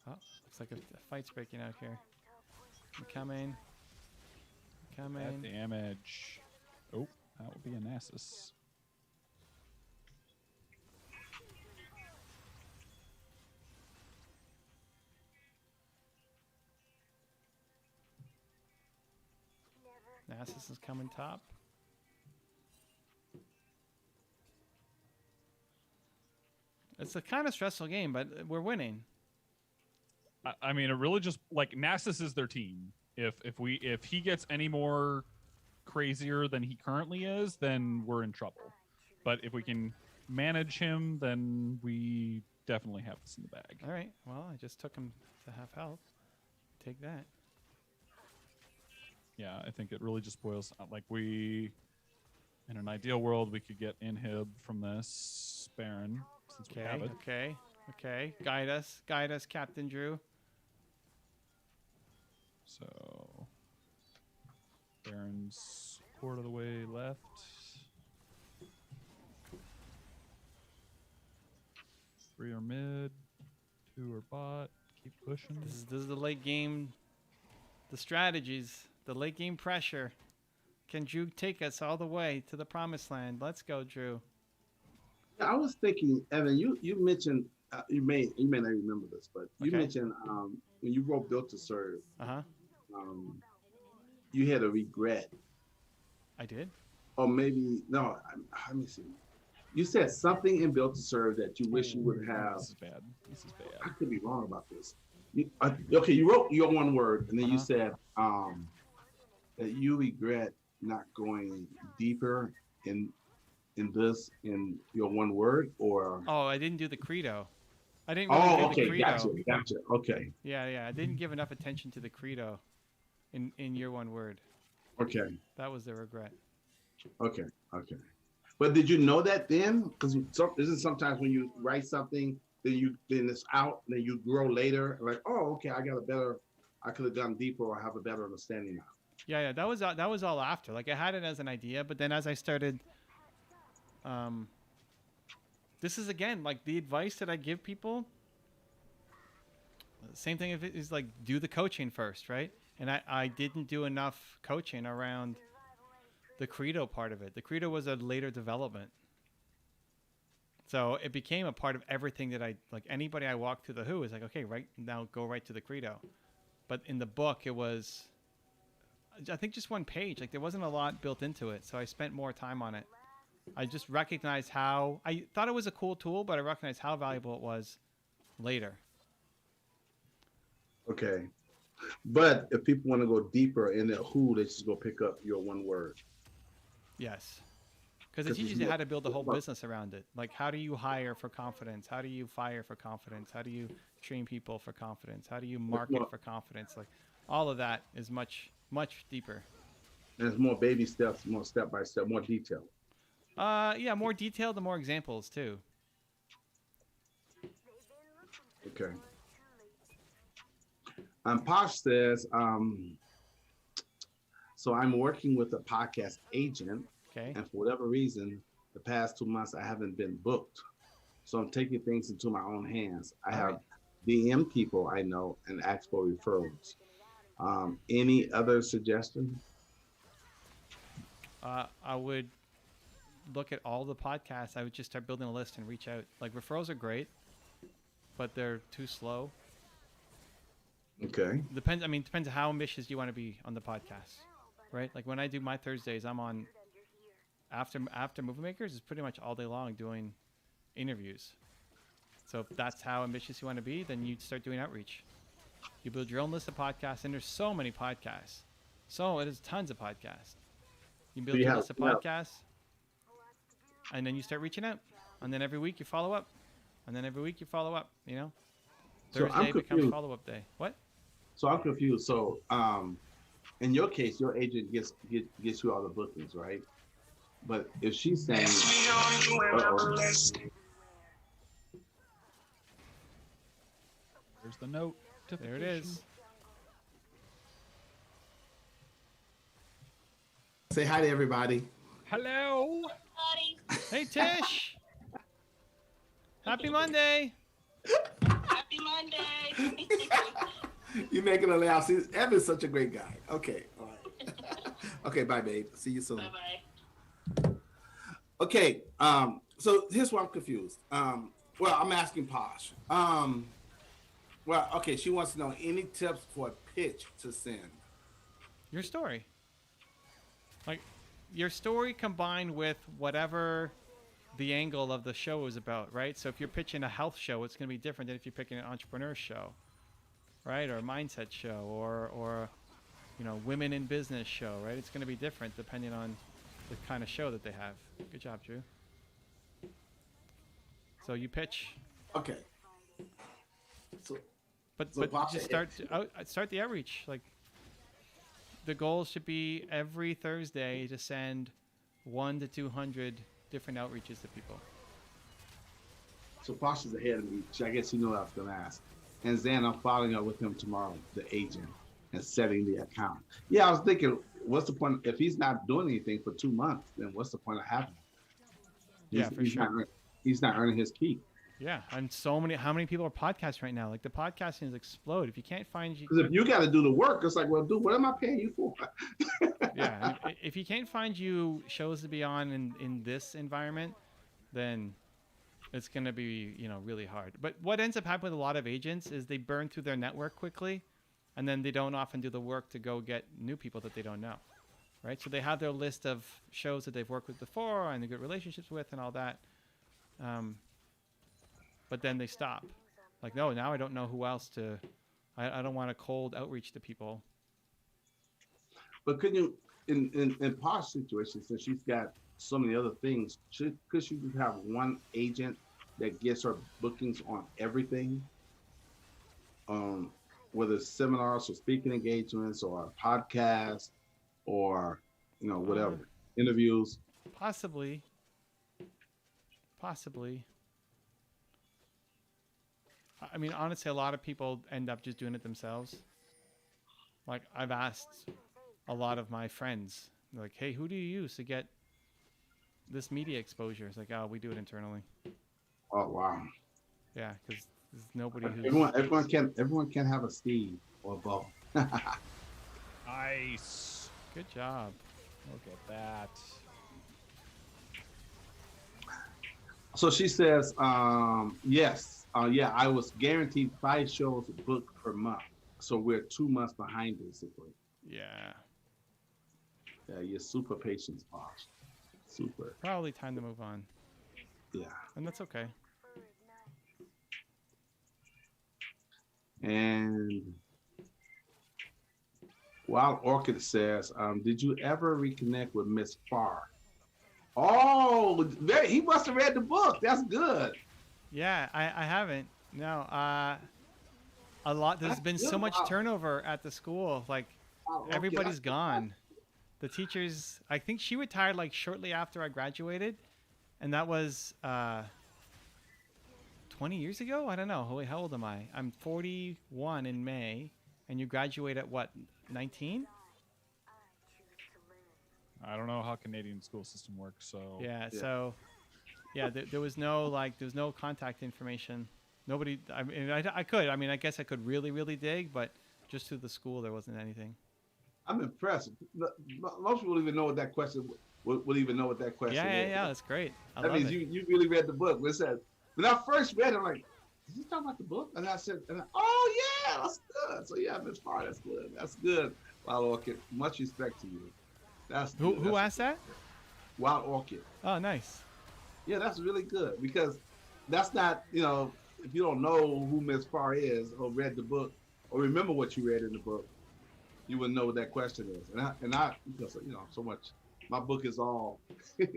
Oh, looks like a fight's breaking out here. I'm coming. That damage. Oh, that would be a Nasus. Nasus is coming top. It's a kind of stressful game, but we're winning. I mean, it really just like Nasus is their team. If he gets any more crazier than he currently is, then we're in trouble. But if we can manage him, then we definitely have this in the bag. All right. Well, I just took him to half health. Take that. Yeah, I think it really just boils like we. I don't ideal world, we could get inhib from this Baron since we have it. Okay. Guide us, Captain Drew. So Baron's quarter of the way left. 3 are mid, 2 are bot. Keep pushing. This is the late game, the strategies, the late game pressure. Can Drew take us all the way to the promised land? Let's go, Drew. I was thinking, Evan, you mentioned you may not remember this, but you mentioned when you wrote Built to Serve, you had a regret. I did. Or maybe no. Let me see. You said something in Built to Serve that you wish you would have. This is bad. I could be wrong about this. Okay, you wrote your one word, and then you said that you regret not going deeper in your one word, or I didn't do the credo. I didn't really do the credo. Gotcha. Okay. Yeah. I didn't give enough attention to the credo in your one word. Okay. That was the regret. Okay. But did you know that then? Because isn't sometimes when you write something, then it's out, and then you grow later, like, oh, okay, I could have gone deeper, or have a better understanding now. Yeah. That was all after. Like I had it as an idea, but then as I started, this is again like the advice that I give people. Same thing if it is like do the coaching first, right? And I didn't do enough coaching around the credo part of it. The credo was a later development. So it became a part of everything that anybody I walked through the who is like, okay, right now go right to the credo. But in the book, it was, I think just one page. Like there wasn't a lot built into it. So I spent more time on it. I just recognized how, I thought it was a cool tool, but I recognized how valuable it was later. Okay. But if people want to go deeper in the who, they just go pick up your one word. Yes. Because it teaches you how to build a whole business around it. Like, how do you hire for confidence? How do you fire for confidence? How do you train people for confidence? How do you market for confidence? Like, all of that is much, much deeper. And it's more baby steps, more step by step, more detail. Yeah, more detailed and more examples, too. Okay. Posh says, so I'm working with a podcast agent. Okay. And for whatever reason, the past 2 months, I haven't been booked. So I'm taking things into my own hands. I have DM people I know and ask for referrals. Any other suggestion? I would look at all the podcasts. I would just start building a list and reach out. Like, referrals are great, but they're too slow. Okay. Depends on how ambitious you want to be on the podcast, right? Like when I do my Thursdays, I'm on after Movie Makers is pretty much all day long doing interviews. So if that's how ambitious you want to be, then you start doing outreach. You build your own list of podcasts, and there's so many podcasts. So it is tons of podcasts. You build your list of podcasts, and then you start reaching out. And then every week you follow up. And then every week you follow up, you know? Thursday becomes follow-up day. What? So I'm confused. So in your case, your agent gets you all the bookings, right? But if she's saying, There's the note. There it is. say hi to everybody. Hello. Hey, Tish. Happy Monday. Happy Monday. You're making her laugh. See, Evan's such a great guy. Okay. All right. Okay, bye, babe. See you soon. Bye-bye. Okay, so here's where I'm confused. Well, I'm asking Posh. Okay, she wants to know any tips for a pitch to send. Your story. Like, your story combined with whatever the angle of the show is about, right? So if you're pitching a health show, it's going to be different than if you're picking an entrepreneur show, right? Or a mindset show, or women in business show, right? It's going to be different depending on the kind of show that they have. Good job, Drew. So you pitch. Okay. But just start the outreach. Like, the goal should be every Thursday to send 1 to 200 different outreaches to people. So Posh is ahead of me. I guess you know what I was going to ask. And Zan, I'm following up with him tomorrow, the agent, and setting the account. Yeah, I was thinking, what's the point if he's not doing anything for 2 months? Then what's the point of having him? Yeah, for sure. He's not earning his keep. Yeah, and how many people are podcasting right now? Like the podcasting has exploded. If you can't find you, Because if you got to do the work, it's like, well, dude, what am I paying you for? yeah, if you can't find you shows to be on in this environment, then it's going to be, really hard. But what ends up happening with a lot of agents is they burn through their network quickly, and then they don't often do the work to go get new people that they don't know, right? So they have their list of shows that they've worked with before and they've good relationships with and all that. But then they stop. Like, no, now I don't know who else to. I don't want a cold outreach to people. But could you, in Posh's situation, since she's got so many other things, could she just have one agent that gets her bookings on everything? Whether it's seminars or speaking engagements or a podcast or, whatever, interviews. Possibly. I mean, honestly, a lot of people end up just doing it themselves. Like, I've asked a lot of my friends, like, hey, who do you use to get this media exposure? It's like, oh, we do it internally. Oh, wow. Yeah, because there's nobody who's... Everyone can have a Steve or a Bo. Nice. Good job. Look at that. So she says, yes. Yeah, I was guaranteed 5 shows booked per month. So we're 2 months behind, basically. Yeah. Yeah, you're super patient, Posh. Super. Probably time to move on. Yeah. And that's okay. And Wild Orchid says, did you ever reconnect with Miss Farr? Oh, he must have read the book. That's good. Yeah, I haven't. No, a lot. There's been so much turnover at the school. Like, everybody's gone. The teachers, I think she retired like shortly after I graduated, and that was 20 years ago. I don't know. How old am I? I'm 41 in May, and you graduate at what, 19? I don't know how Canadian school system works, so Yeah. So, yeah, there was no contact information. Nobody. I mean, I could. I mean, I guess I could really, really dig, but just through the school, there wasn't anything. I'm impressed. Most people even know what that question would even know what that question is. Yeah. That's great. That means you really read the book. When I first read it, I'm like, is he talking about the book? And I said, oh yeah, that's good. So yeah, Miss Farr, that's good. That's good. Wild Orchid, much respect to you. That's good. Who asked that? Wild Orchid. Oh, nice. Yeah, that's really good because that's not, if you don't know who Miss Farr is or read the book or remember what you read in the book, you wouldn't know what that question is. And I because so much. My book is all. Yeah,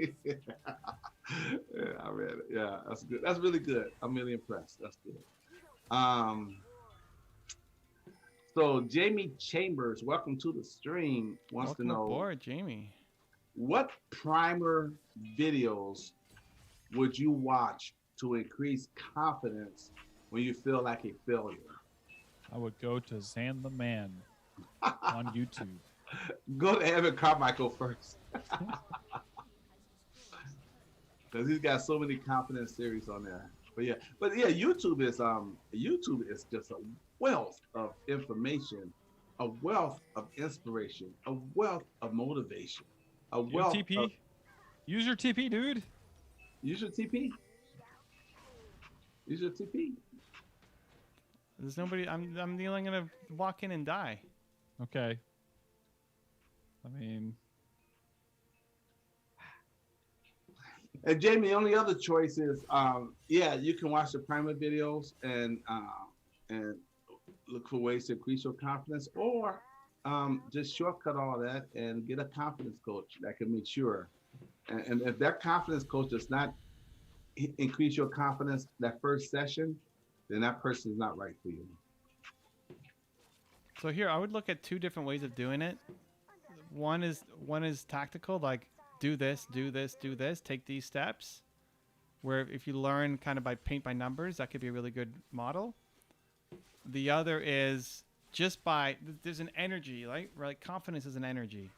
I read it. Yeah, that's good. That's really good. I'm really impressed. That's good. So Jamie Chambers, welcome to the stream. Welcome to know aboard, Jamie. What primer videos would you watch to increase confidence when you feel like a failure? I would go to Zan the Man on YouTube. Go to Evan Carmichael first. Because he's got so many confidence series on there. But yeah, YouTube is just a wealth of information, a wealth of inspiration, a wealth of motivation, a wealth TP. Use your TP, dude. Use your TP. Use your TP. There's nobody. I'm the only gonna walk in and die. Okay. I mean. And Jamie, the only other choice is, you can watch the primer videos and look for ways to increase your confidence, or just shortcut all that and get a confidence coach that can make sure. And if that confidence coach does not increase your confidence that first session, then that person is not right for you. So here, I would look at 2 different ways of doing it. One is tactical, like do this, do this, do this, take these steps. Where if you learn kind of by paint by numbers, that could be a really good model. The other is just by, there's an energy, right? Like confidence is an energy.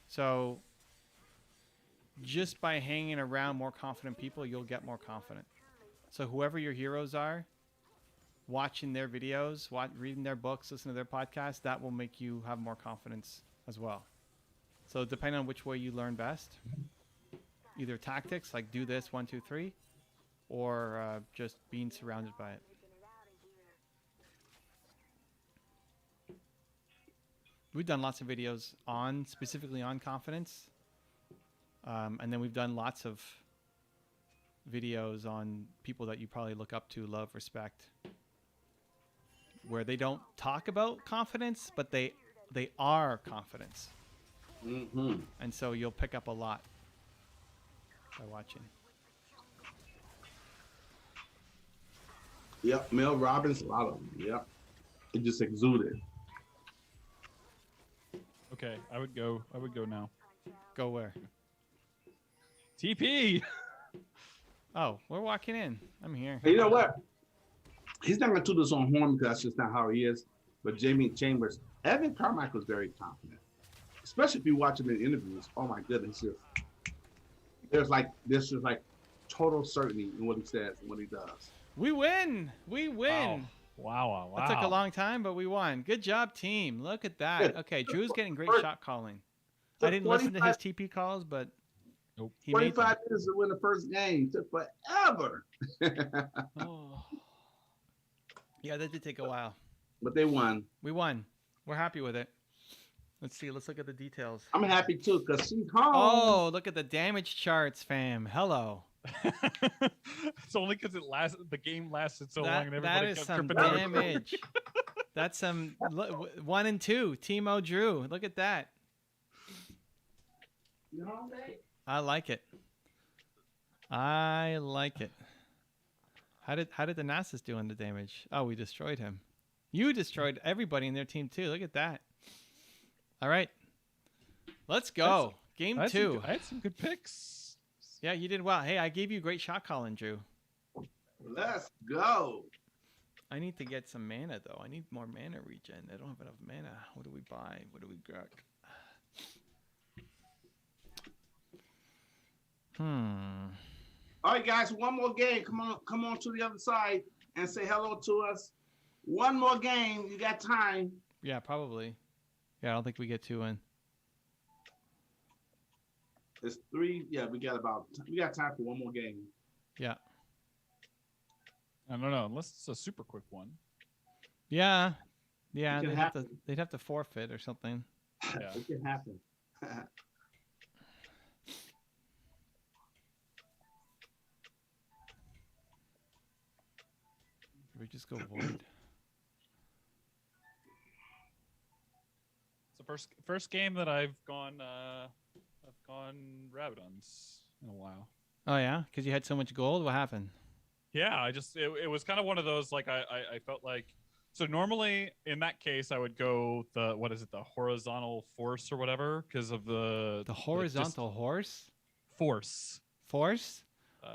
So just by hanging around more confident people, you'll get more confident. So whoever your heroes are, watching their videos, reading their books, listening to their podcasts, that will make you have more confidence as well. So depending on which way you learn best, either tactics like do this 1, 2, 3, or just being surrounded by it. We've done lots of videos specifically on confidence, and then we've done lots of videos on people that you probably look up to, love, respect, where they don't talk about confidence, but they are confidence. Mm-hmm. And so you'll pick up a lot by watching. Yep, Mel Robbins, a lot of them. Yep, it just exuded. Okay, I would go now. Go where? TP. Oh, we're walking in. I'm here. Hey, you know what? He's not gonna do this on horn because that's just not how he is. But Jamie Chambers, Evan Carmichael is very confident, especially if you watch him in interviews. Oh my goodness, there's like total certainty in what he says and what he does. We win. We win. Wow. That took a long time, but we won. Good job, team. Look at that. Good. Okay, Drew's getting great shot calling. Took I didn't listen to 25 his TP calls, but Nope. he made 25 them. minutes to win the first game. Took forever. Oh. Yeah, that did take a while. But they won. We won. We're happy with it. Let's see. Let's look at the details. I'm happy too because she's home. Oh, look at the damage charts, fam. Hello. It's only because the game lasted so long and That everybody is kept some tripping over. damage. That's some 1 and 2. Teemo Drew. Look at that. You know, I like it. I like it. How did the Nasus do on the damage? Oh, we destroyed him. You destroyed everybody in their team too. Look at that. All right. Let's go. Game 2. I had some good picks. Yeah, you did well. Hey, I gave you great shot calling, Drew. let's go. I need to get some mana though. I need more mana regen. I don't have enough mana. What do we buy? What do we got? All right, guys, one more game. Come on to the other side and say hello to us. One more game. You got time. Yeah, probably. Yeah, I don't think we get 2 in. It's 3. Yeah, we got time for one more game. Yeah. I don't know, unless it's a super quick one. Yeah. Yeah, It can they'd have to forfeit or something. Yeah. It can happen. We just go void. It's the first game that I've gone rabbit on in a while. Oh yeah, because you had so much gold. What happened? Yeah, it was kind of one of those like I felt like, so normally in that case I would go the horizontal force or whatever because of the horizontal horse force. Force?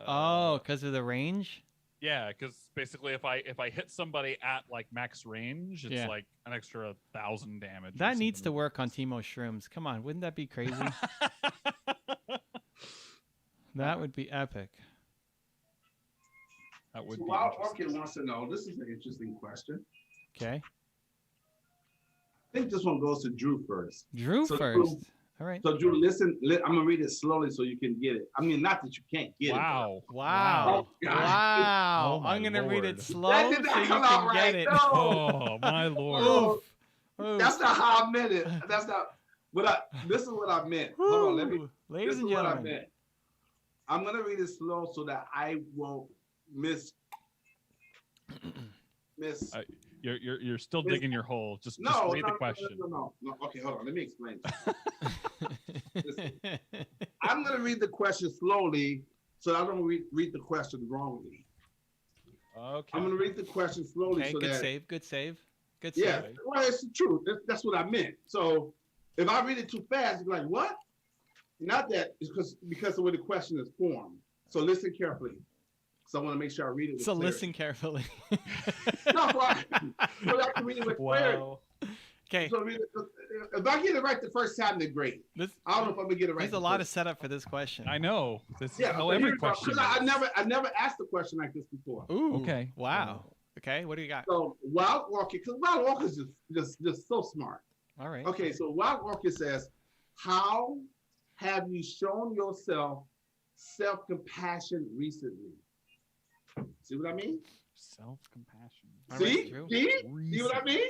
Oh, because of the range. Yeah, because basically if I hit somebody at like max range, it's like an extra 1,000 damage. That needs to work on Teemo shrooms. Come on, wouldn't that be crazy? That would be epic. That would So be while interesting. Orchid wants to know, this is an interesting question. Okay. I think this one goes to Drew first. Drew So first. All right. So Drew, listen. I'm gonna read it slowly so you can get it. I mean, not that you can't get Wow. Wow. Oh, God. Wow. Oh, my I'm going to read Lord. it slow That so did you not come can out right. get it. No. Oh my lord. Oh, Oof. that's not how I meant it. That's not. This is what I meant. Hold on, let me. Woo. Ladies This is and what I gentlemen. meant. I'm gonna read it slow so that I won't miss. You're still digging your hole. Just No, read the question. No. Okay, hold on. Let me explain. I'm gonna read the question slowly so I don't read the question wrongly. Okay. I'm gonna read the question slowly Okay, so good that. save. Good save. Good Yeah, save. well, it's the truth. That's what I meant. So if I read it too fast, you're like, what? not that, it's because of the way the question is formed. So listen carefully. So I want to make sure I read it with So clarity. listen carefully. No, right. So I can read it with clarity. Wow. Okay. So if I get it right the first time, then great. I don't know if I'm gonna get it right. There's a lot of setup for this question. I know. This Yeah, is how so every here's my- question. 'cause I is. never asked a question like this before. Ooh. Okay. Wow. Okay. What do you got? So Wild Orchid, because Wild Orchid is just so smart. All right. Okay, so Wild Orchid says, "How have you shown yourself self-compassion recently?" See what I mean? Self-compassion. All See? right, Drew. See what I mean?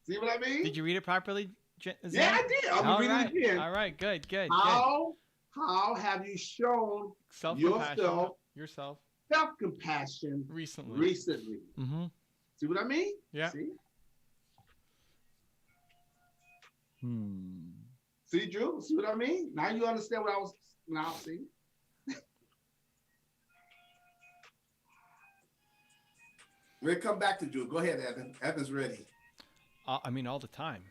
See what I mean? Did you read it properly? Yeah, I did. I'm gonna read it again. All right. Good. How have you shown Self-compassion. Yourself. self-compassion Recently. recently? Mm-hmm. See what I mean? Yeah. See? Hmm. See, Drew? See what I mean? Now you understand what I was. Now, see? We'll come back to Drew. Go ahead, Evan. Evan's ready. I mean, all the time.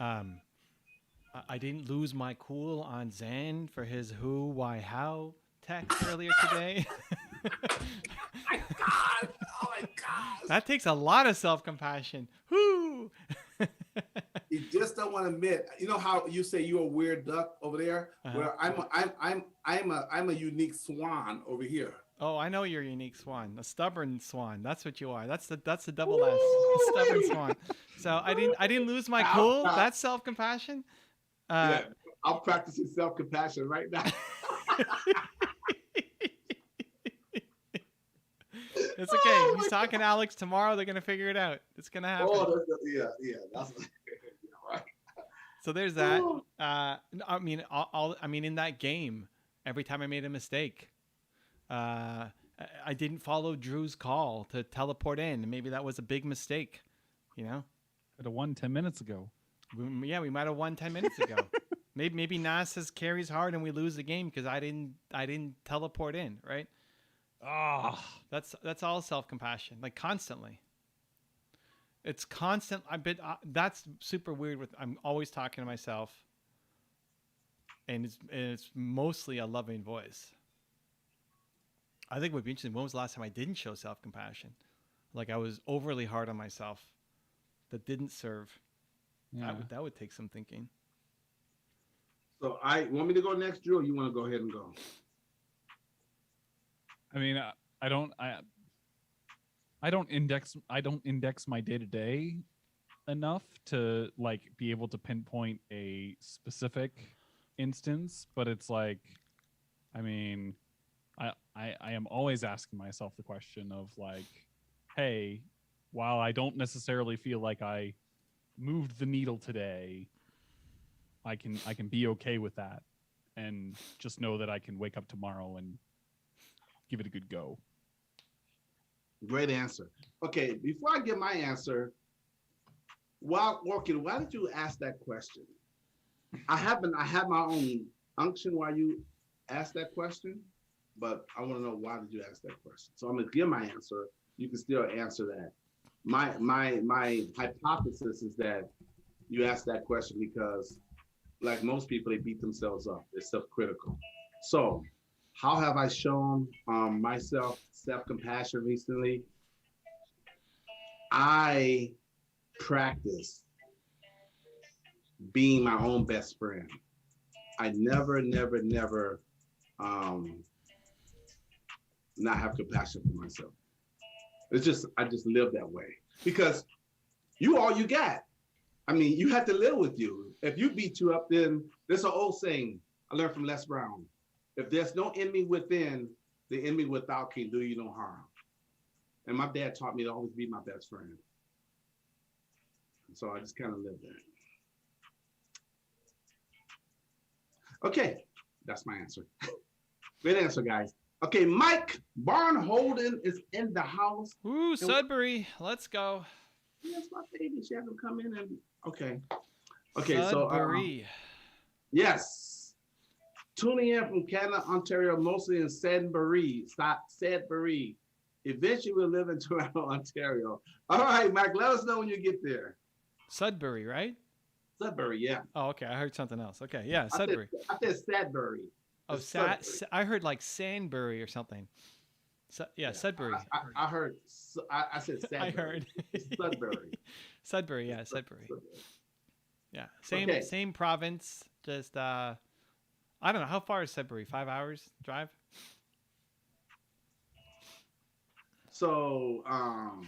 I didn't lose my cool on Zan for his who, why, how text earlier today. My God! Oh my God! That takes a lot of self-compassion. Whoo! You just don't want to admit. You know how you say you're a weird duck over there? Uh-huh. Where I'm a unique swan over here. Oh, I know you're a unique swan, a stubborn swan. That's what you are. That's the double S, a stubborn swan. So I didn't lose my cool. That's self-compassion. Yeah, I'm practicing self-compassion right now. It's okay. He's talking to Alex tomorrow. They're gonna figure it out. It's gonna happen. Oh, that's right. So there's that. I mean, in that game, every time I made a mistake, I didn't follow Drew's call to teleport in. Maybe that was a big mistake. You know. Could have won 10 minutes ago. Yeah, we might have won 10 minutes ago. maybe Nas says carries hard and we lose the game because I didn't teleport in, right? Ah, That's all self-compassion, like constantly. It's constant. That's super weird. I'm always talking to myself, and it's mostly a loving voice. I think it would be interesting. When was the last time I didn't show self-compassion? Like I was overly hard on myself, that didn't serve. yeah. That would take some thinking. So I want me to go next, Drew, or you want to go ahead and go? I mean, I don't index my day-to-day enough to like be able to pinpoint a specific instance, but it's like, I mean, I am always asking myself the question of like, hey, while I don't necessarily feel like I moved the needle today, I can be okay with that and just know that I can wake up tomorrow and give it a good go. Great answer. Okay, before I give my answer, Wild Orchid, why did you ask that question? I have my own unction why you asked that question, but I want to know why did you ask that question. So I'm gonna give my answer. You can still answer that. My hypothesis is that you asked that question because, like most people, they beat themselves up. They're self-critical. So, how have I shown myself self-compassion recently? I practice being my own best friend. I never not have compassion for myself. I just live that way because you all you got. I mean, you have to live with you. If you beat you up, then there's an old saying I learned from Les Brown. If there's no enemy within, the enemy without can do you no harm. And my dad taught me to always be my best friend. So I just kind of live that. Okay, that's my answer. Great answer, guys. Okay, Mike Barnholden is in the house. Ooh, Sudbury, let's go. Yes, my baby. She hasn't come in and okay. Sudbury. Yes. Tuning in from Canada, Ontario, mostly in Sudbury. Eventually we'll live in Toronto, Ontario. All right, Mike, let us know when you get there. Sudbury, right? Sudbury, yeah. Oh, okay. I heard something else. Okay, yeah, I said, Sudbury. I said Sudbury. Oh, It's Sudbury. I heard like Sandbury or something. Yeah, Yeah, Sudbury. I heard. I said Sudbury. I heard. It's Sudbury. Sudbury, yeah, Sudbury. Sudbury. Yeah, same Okay. same province. Just I don't know how far is Sudbury. 5 hours drive. So, I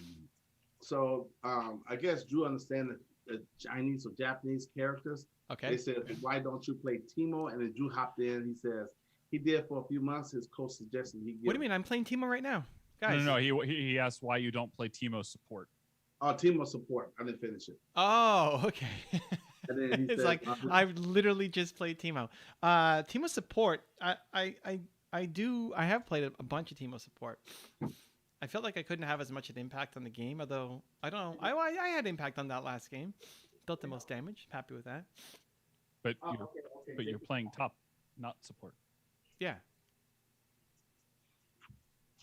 guess Drew understand the Chinese or Japanese characters. Okay. They said, "Why don't you play Teemo?" And then Drew hopped in. He says he did for a few months. His coach suggested he. What do you mean? I'm playing Teemo right now, guys. No. He asked why you don't play Teemo support. Oh, Teemo support. I didn't finish it. Oh, okay. And then he It's said, like I've literally just played Teemo. Teemo support. I do. I have played a bunch of Teemo support. I felt like I couldn't have as much an impact on the game, although I don't know. I had impact on that last game. Built the most damage. Happy with that. But Oh, you're, okay. but you're playing top, not support. Yeah.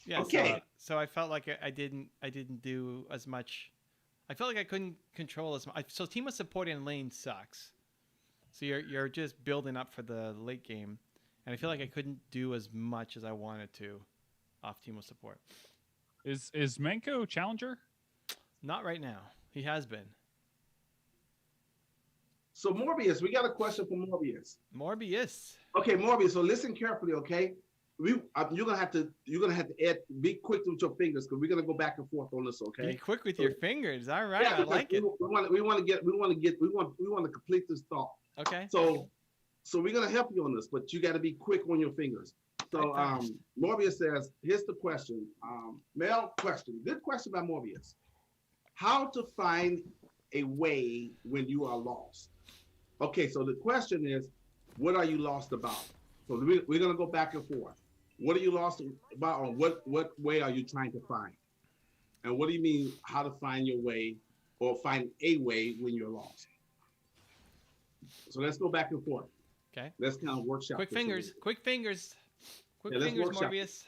Yeah. Okay. So I felt like I didn't do as much. I felt like I couldn't control as much. So Teemo support in lane sucks. So you're just building up for the late game, and I feel like I couldn't do as much as I wanted to off Teemo support. Is Menko challenger? Not right now. He has been. So Morbius, we got a question from Morbius. Morbius. Okay, Morbius. So listen carefully, okay? You're gonna have to be quick with your fingers because we're gonna go back and forth on this, okay? Be quick with your fingers. All right, Yeah, I like it. We want to complete this thought. Okay. So we're gonna help you on this, but you got to be quick on your fingers. So Morbius says, here's the question. Male question. Good question by Morbius. How to find a way when you are lost? Okay, so the question is, what are you lost about? So we're gonna go back and forth. What are you lost about, or what way are you trying to find? And what do you mean how to find your way or find a way when you're lost? So let's go back and forth. Okay. Let's kind of workshop. Quick this a fingers. little. Quick fingers. Quick Yeah, let's fingers, workshop. Morbius.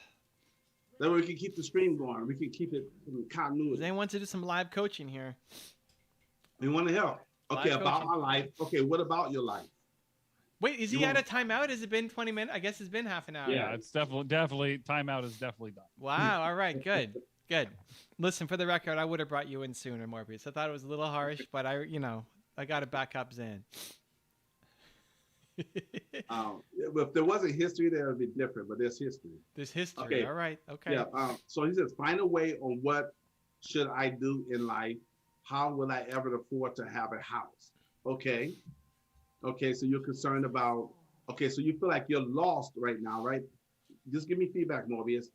That way we can keep the stream going. We can keep it in Does continuity. anyone want to do some live coaching here? We want to help. Okay, Live about coaching. my life. Okay, what about your life? Wait, is You he out want- of timeout? Has it been 20 minutes? I guess it's been half an hour. Yeah, it's definitely timeout is definitely done. Wow. All right. Good. Good. Listen, for the record, I would have brought you in sooner, Morbius. I thought it was a little harsh, but I got to back up Zan. If there wasn't history, there would be different, but there's history. There's history. Okay. All right. Okay. Yeah. So he says, find a way on what should I do in life? How will I ever afford to have a house? Okay. Okay. So you're concerned about. Okay. So you feel like you're lost right now, right? Just give me feedback, Morbius,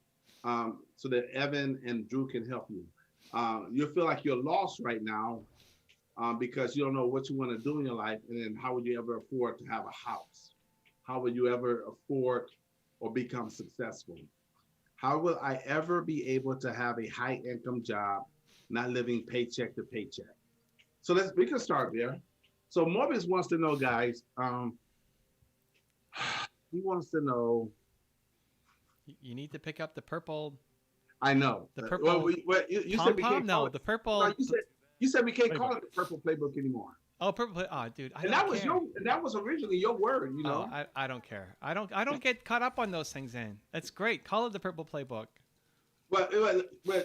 so that Evan and Drew can help you. You feel like you're lost right now because you don't know what you want to do in your life, and then how would you ever afford to have a house? How will you ever afford or become successful? How will I ever be able to have a high income job, not living paycheck to paycheck? So we can start there. So Morbius wants to know, guys, he wants to know. You need to pick up the purple. I know. The purple you said we pom-pom? can't call No, it. the purple. No, you said we can't Playbook. call it the purple playbook anymore. Oh, purple. Oh, dude. I And don't care. that was originally your word, you know. Oh, I don't care. I don't get caught up on those things. In that's great. Call it the purple playbook. But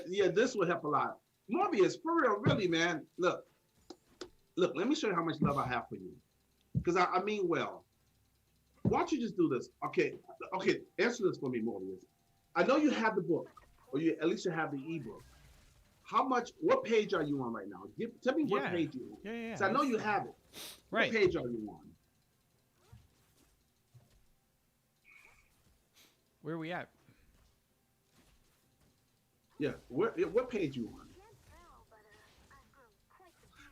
yeah, this will help a lot. Morbius, for real, really, man. Look. Let me show you how much love I have for you, because I mean well. Why don't you just do this? Okay. Answer this for me, Morbius. I know you have the book, or at least you have the ebook. What page are you on right now? Tell me what Yeah. page you're on. Yeah. So I know you have it. Right. What page are you on? Where are we at? Yeah. What page you on?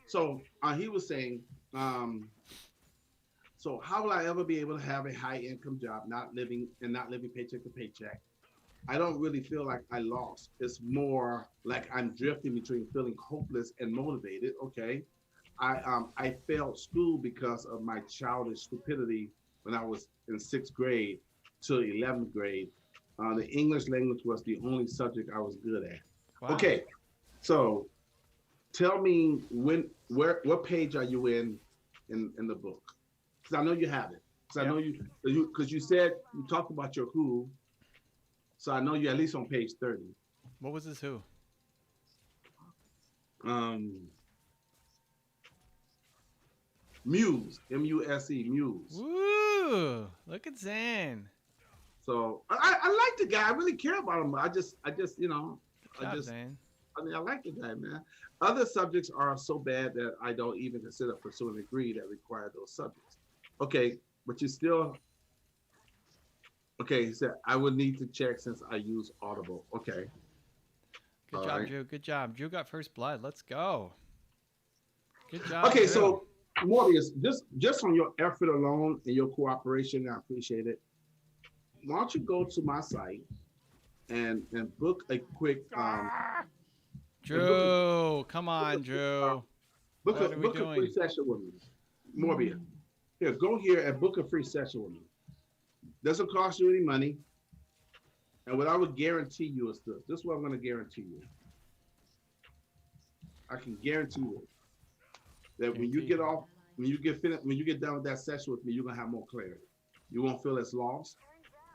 So he was saying, so how will I ever be able to have a high income job, not living paycheck to paycheck? I don't really feel like I lost. It's more like I'm drifting between feeling hopeless and motivated. Okay. I failed school because of my childish stupidity when I was in 6th grade to 11th grade. The English language was the only subject I was good at. Wow. Okay. So tell me what page are you in in the book? Because I know you have it. Because Yeah. I know because you said you talked about your who, so I know you're at least on page 30. What was his who? Muse, M-U-S-E, Muse. Woo! Look at Zan. So I like the guy. I really care about him. I just you know, Good job, Zan. I mean, I like the guy, man. Other subjects are so bad that I don't even consider pursuing a degree that require those subjects. Okay, but you still. Okay, he said I would need to check since I use Audible. Okay. Good All job, right. Drew. Good job. Drew got first blood. Let's go. Good job. Okay, Drew. so Morbius, just on your effort alone and your cooperation, I appreciate it. Why don't you go to my site and book a quick Drew, come on, Drew. book What are we book a free doing? session with me. Morbius. Here, go here and book a free session with me. Doesn't cost you any money. And what I would guarantee you is this. This is what I'm going to guarantee you. I can guarantee you that when you get off, when you get finished, when you get done with that session with me, you're going to have more clarity. You won't feel as lost.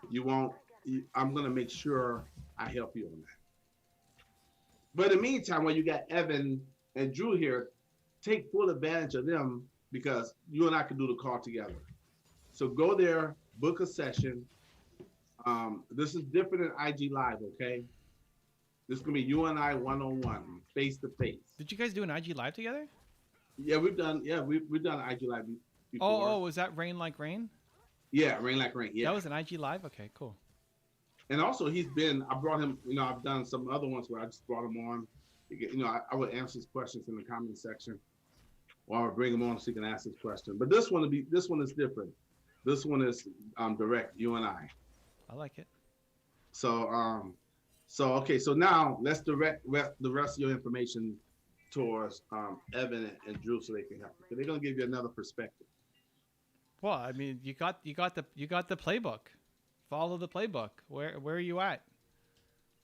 You won't. I'm going to make sure I help you on that. But in the meantime, when you got Evan and Drew here, take full advantage of them because you and I can do the call together. So go there, book a session. This is different than IG Live, okay? This is gonna be you and I one-on-one, face-to-face. Did you guys do an IG live together? Yeah, we've done IG Live before. Oh, was that Rain Like Rain? Yeah, Rain Like Rain. Yeah. That was an IG live. Okay, cool. And also I brought him, I've done some other ones where I just brought him on. I would answer his questions in the comment section, or I would bring him on so he can ask his question. But this one is different. This one is direct, you and I. I like it. So okay, so now let's direct the rest of your information towards Evan and Drew so they can help you. They're gonna give you another perspective. Well, I mean, you got the playbook. Follow the playbook. Where are you at?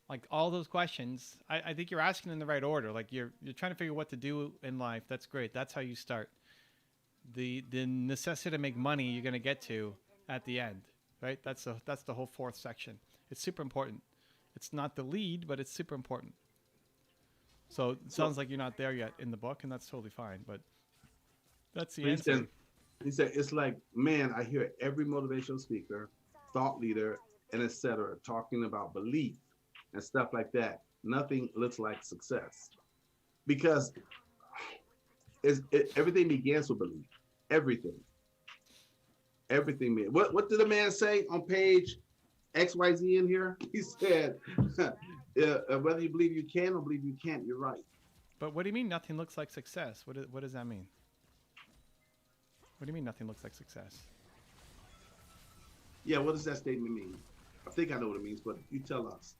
Like all those questions, I think you're asking in the right order. Like you're trying to figure what to do in life. That's great. That's how you start. The necessity to make money you're gonna get to at the end, right? That's the whole fourth section. It's super important. It's not the lead, but it's super important. So it sounds like you're not there yet in the book, and that's totally fine. But that's the answer. He said, it's like, man, I hear every motivational speaker, thought leader, and etc. talking about belief and stuff like that. Nothing looks like success because everything begins with belief. Everything. What did the man say on page XYZ in here? He said, whether you believe you can or believe you can't, you're right. But what do you mean nothing looks like success? What does that mean? What do you mean nothing looks like success? Yeah, what does that statement mean? I think I know what it means, but you tell us.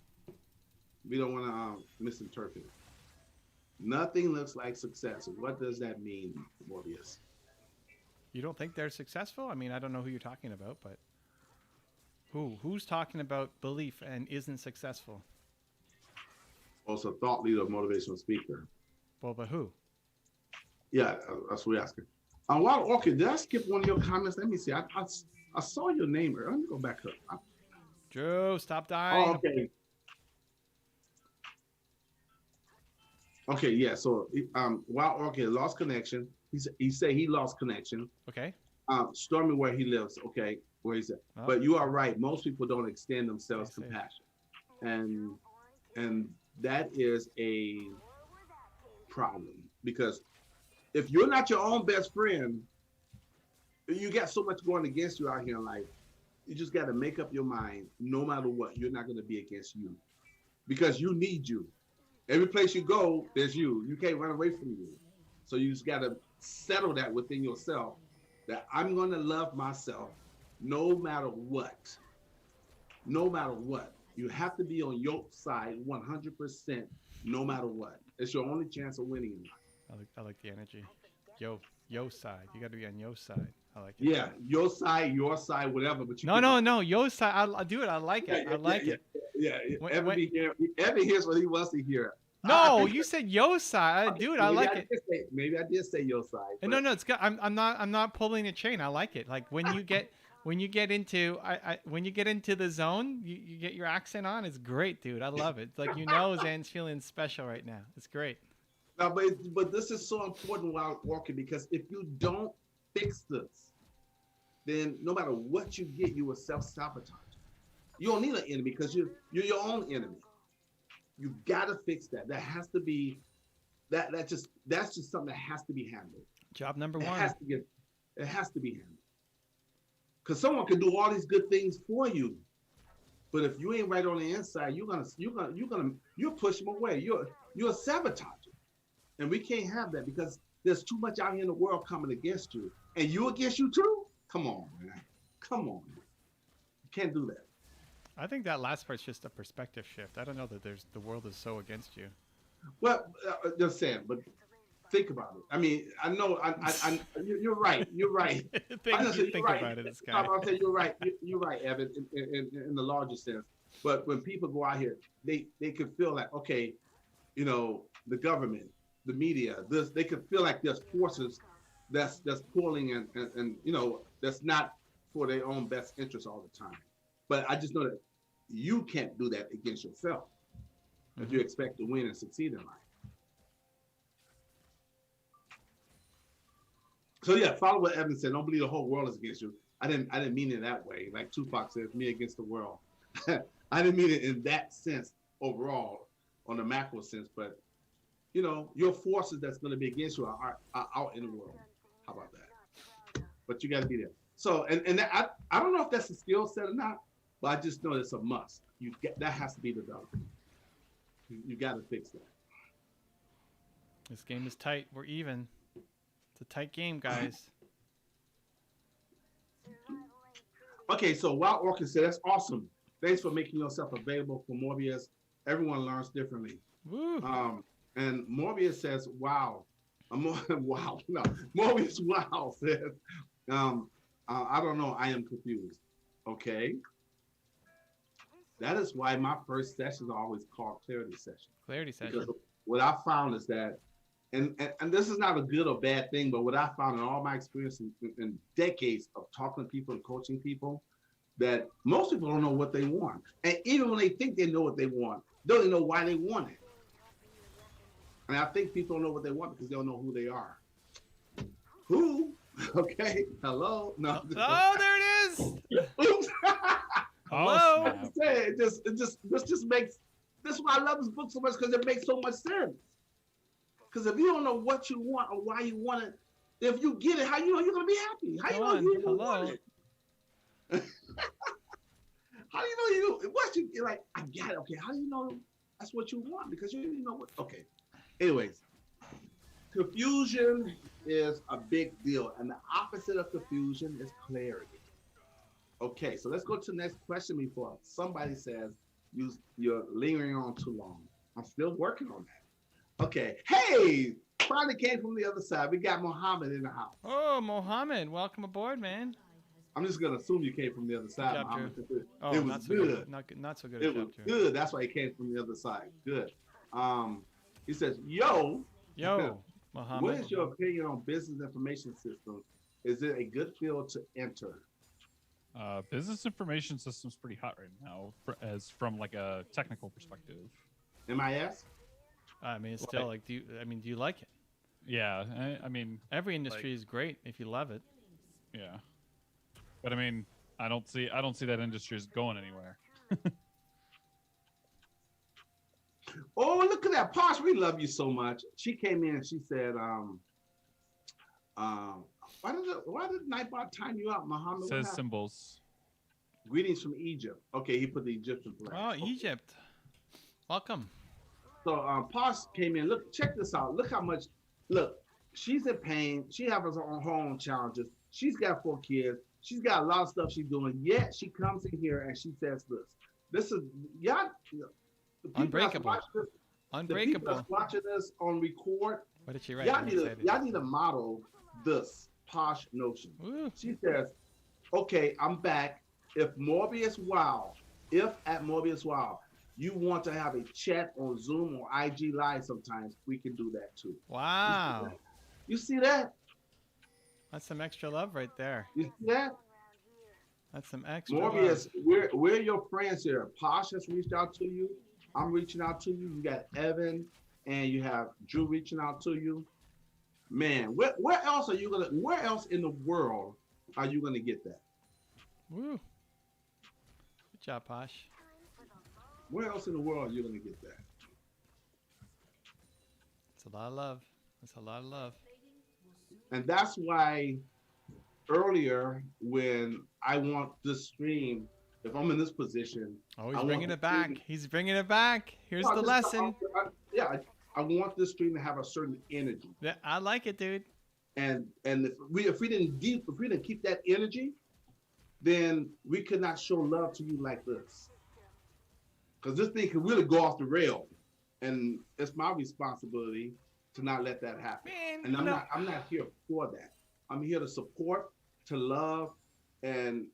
We don't want to misinterpret it. Nothing looks like success. What does that mean, Morbius? You don't think they're successful? I mean, I don't know who you're talking about, but who's talking about belief and isn't successful? Also, thought leader, motivational speaker. Well, but who? Yeah, that's what we're asking. Wow, okay, did I skip one of your comments? Let me see. I saw your name earlier. Let me go back up. Drew, stop dying. Oh, okay. Okay, yeah. So, wow, okay, lost connection. He said he lost connection. Okay. Stormy where he lives. Okay, where he's at. Oh. But you are right. Most people don't extend themselves compassion, and that is a problem because if you're not your own best friend, you got so much going against you out here in life. You just got to make up your mind, no matter what, you're not going to be against you because you need you. Every place you go, there's you. You can't run away from you. So you just got to settle that within yourself that I'm going to love myself no matter what. No matter what. You have to be on your side 100% no matter what. It's your only chance of winning in life. I like the energy. Yo side. You got to be on yo side. I like it. Yeah, your side, whatever. But you No. Yo side. I'll do it. I like it. I like it. Yeah. Evan hears what he wants to hear. No, you said yo side, dude. I like it. Maybe I did say your side. And no, it's good. I'm not pulling a chain. I like it. Like when you get when you get into the zone, you get your accent on. It's great, dude. I love it. It's like Zan's feeling special right now. It's great. No, but this is so important while walking, because if you don't fix this, then no matter what you get, you will self-sabotage. You don't need an enemy because you're your own enemy. You gotta fix that. That has to be that's just something that has to be handled. Job number It one. has to be handled. Because someone can do all these good things for you, but if you ain't right on the inside, you'll push them away. You're a sabotager, and we can't have that because there's too much out here in the world coming against you, and you against you too. Come on, man. Come on. You can't do that. I think that last part's just a perspective shift. I don't know that the world is so against you. Well, just saying, but think about it. I mean, I know, you're right. You're right. Think about it, this guy. I'll say you're right. You're right, Evan, in the larger sense. But when people go out here, they can feel like, okay, the government, the media, they can feel like there's forces that's pulling and that's not for their own best interest all the time. But I just know that you can't do that against yourself if you expect to win and succeed in life. So yeah, follow what Evan said. Don't believe the whole world is against you. I didn't mean it that way. Like Tupac says, me against the world. I didn't mean it in that sense overall, on the macro sense. But your forces that's going to be against you are out in the world. How about that? But you got to be there. So and I don't know if that's a skill set or not, but I just know it's a must. That has to be developed. You got to fix that. This game is tight. We're even. It's a tight game, guys. Okay, so Wild Orchid said, that's awesome. Thanks for making yourself available for Morbius. Everyone learns differently. Woo. And Morbius says, wow. Wow. No, Morbius, wow, says, I don't know. I am confused. Okay. That is why my first sessions are always called clarity sessions. Clarity session. Because what I found is that, and this is not a good or bad thing, but what I found in all my experience in decades of talking to people and coaching people, that most people don't know what they want. And even when they think they know what they want, they don't know why they want it. And I think people don't know what they want because they don't know who they are. Who? Okay. Hello. No. Oh, there it is. Oops. Hello. It just makes. This is why I love this book so much, because it makes so much sense. Because if you don't know what you want or why you want it, if you get it, how you know you're gonna be happy? How you know you want it? How do you know you're like? I got it. Okay. How do you know that's what you want? Because you didn't know what. Okay. Anyways, confusion is a big deal, and the opposite of confusion is clarity. Okay, so let's go to the next question before somebody says you're lingering on too long. I'm still working on that. Okay, hey, finally came from the other side. We got Mohammed in the house. Oh, Mohammed, welcome aboard, man. I'm just gonna assume you came from the other side. Job, Mohammed. Oh, it was not so good. Not so good. It was good. That's why he came from the other side. Good. He says, "Yo, Mohammed. what is your opinion on business information systems? Is it a good field to enter?" Business information system's pretty hot right now, from like a technical perspective. MIS? I mean, it's still like, do you like it? Yeah, I mean, every industry is great if you love it. Yeah, but I mean, I don't see that industry is going anywhere. Oh, look at that, Posh. We love you so much. She came in and she said, why did Nightbot time you out, Muhammad? Says symbols. Greetings from Egypt. Okay, he put the Egyptian flag. Oh, okay. Egypt. Welcome. So Posh came in. Look, check this out. Look how much. Look, she's in pain. She has her own challenges. She's got 4 kids. She's got a lot of stuff she's doing. Yet she comes in here and she says this is y'all. Unbreakable. The people that's watching this on record. What did she write? Y'all need to model this Posh notion. Ooh. She says, okay, I'm back. If at Morbius Wow, you want to have a chat on Zoom or IG Live sometimes, we can do that too. Wow. You see that? That's some extra love right there. You see that? That's some extra Morbius, love. we're your friends here. Posh has reached out to you. I'm reaching out to you. You got Evan and you have Drew reaching out to you. Man, where else in the world are you gonna get that? Woo. Good job, Posh. Where else in the world are you gonna get that? It's a lot of love. That's a lot of love. And that's why earlier when I want this stream, if I'm in this position, Oh, I he's bringing want it back. He's bringing it back. Here's the lesson. I want this stream to have a certain energy. Yeah, I like it, dude. And if we didn't keep that energy, then we could not show love to you like this. Because this thing can really go off the rail, and it's my responsibility to not let that happen. Man, And I'm not here for that. I'm here to support, to love, and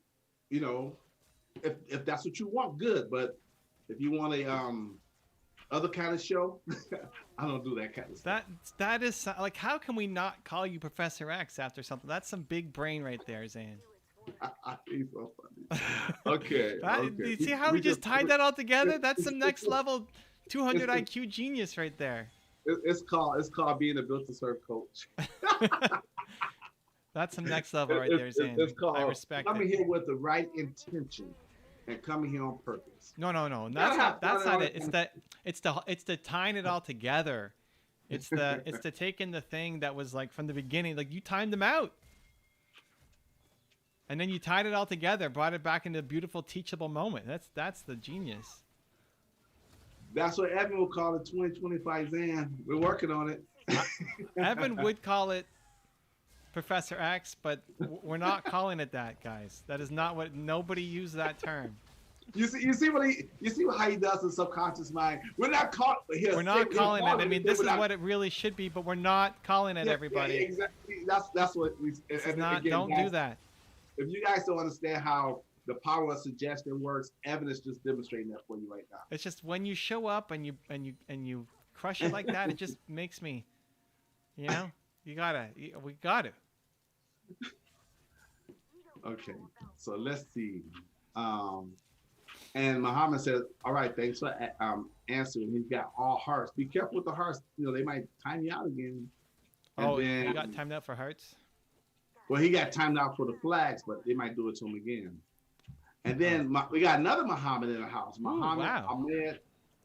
if that's what you want, good. But if you want a other kind of show, I don't do that kind of stuff. That is like, how can we not call you Professor X after something? That's some big brain right there, Zan. He's so funny. Okay. You see how we just tied that all together? That's some next level 200 IQ genius right there. It's called being a built to serve coach. That's some next level right there, Zan. It's called I respect coming it. here with the right intention and coming here on purpose. No. That's not it. It's the tying it all together. It's the taking the thing that was like from the beginning, like you timed them out. And then you tied it all together, brought it back into a beautiful teachable moment. That's the genius. That's what Evan will call it 2025 Zan. We're working on it. Evan would call it Professor X, but we're not calling it that, guys. That is not what. Nobody used that term. You see how he does the subconscious mind. We're not calling it. I mean, this is what it really should be, but we're not calling it, everybody. Yeah, exactly. That's what we. Don't do that. If you guys don't understand how the power of suggestion works, Evan is just demonstrating that for you right now. It's just when you show up and you crush it like that, it just makes me, we gotta. Okay, so let's see. And Muhammad says, "All right, thanks for answering." He's got all hearts. Be careful with the hearts. They might time you out again. And you got timed out for hearts? Well, he got timed out for the flags, but they might do it to him again. And then we got another Muhammad in the house. Muhammad Ahmed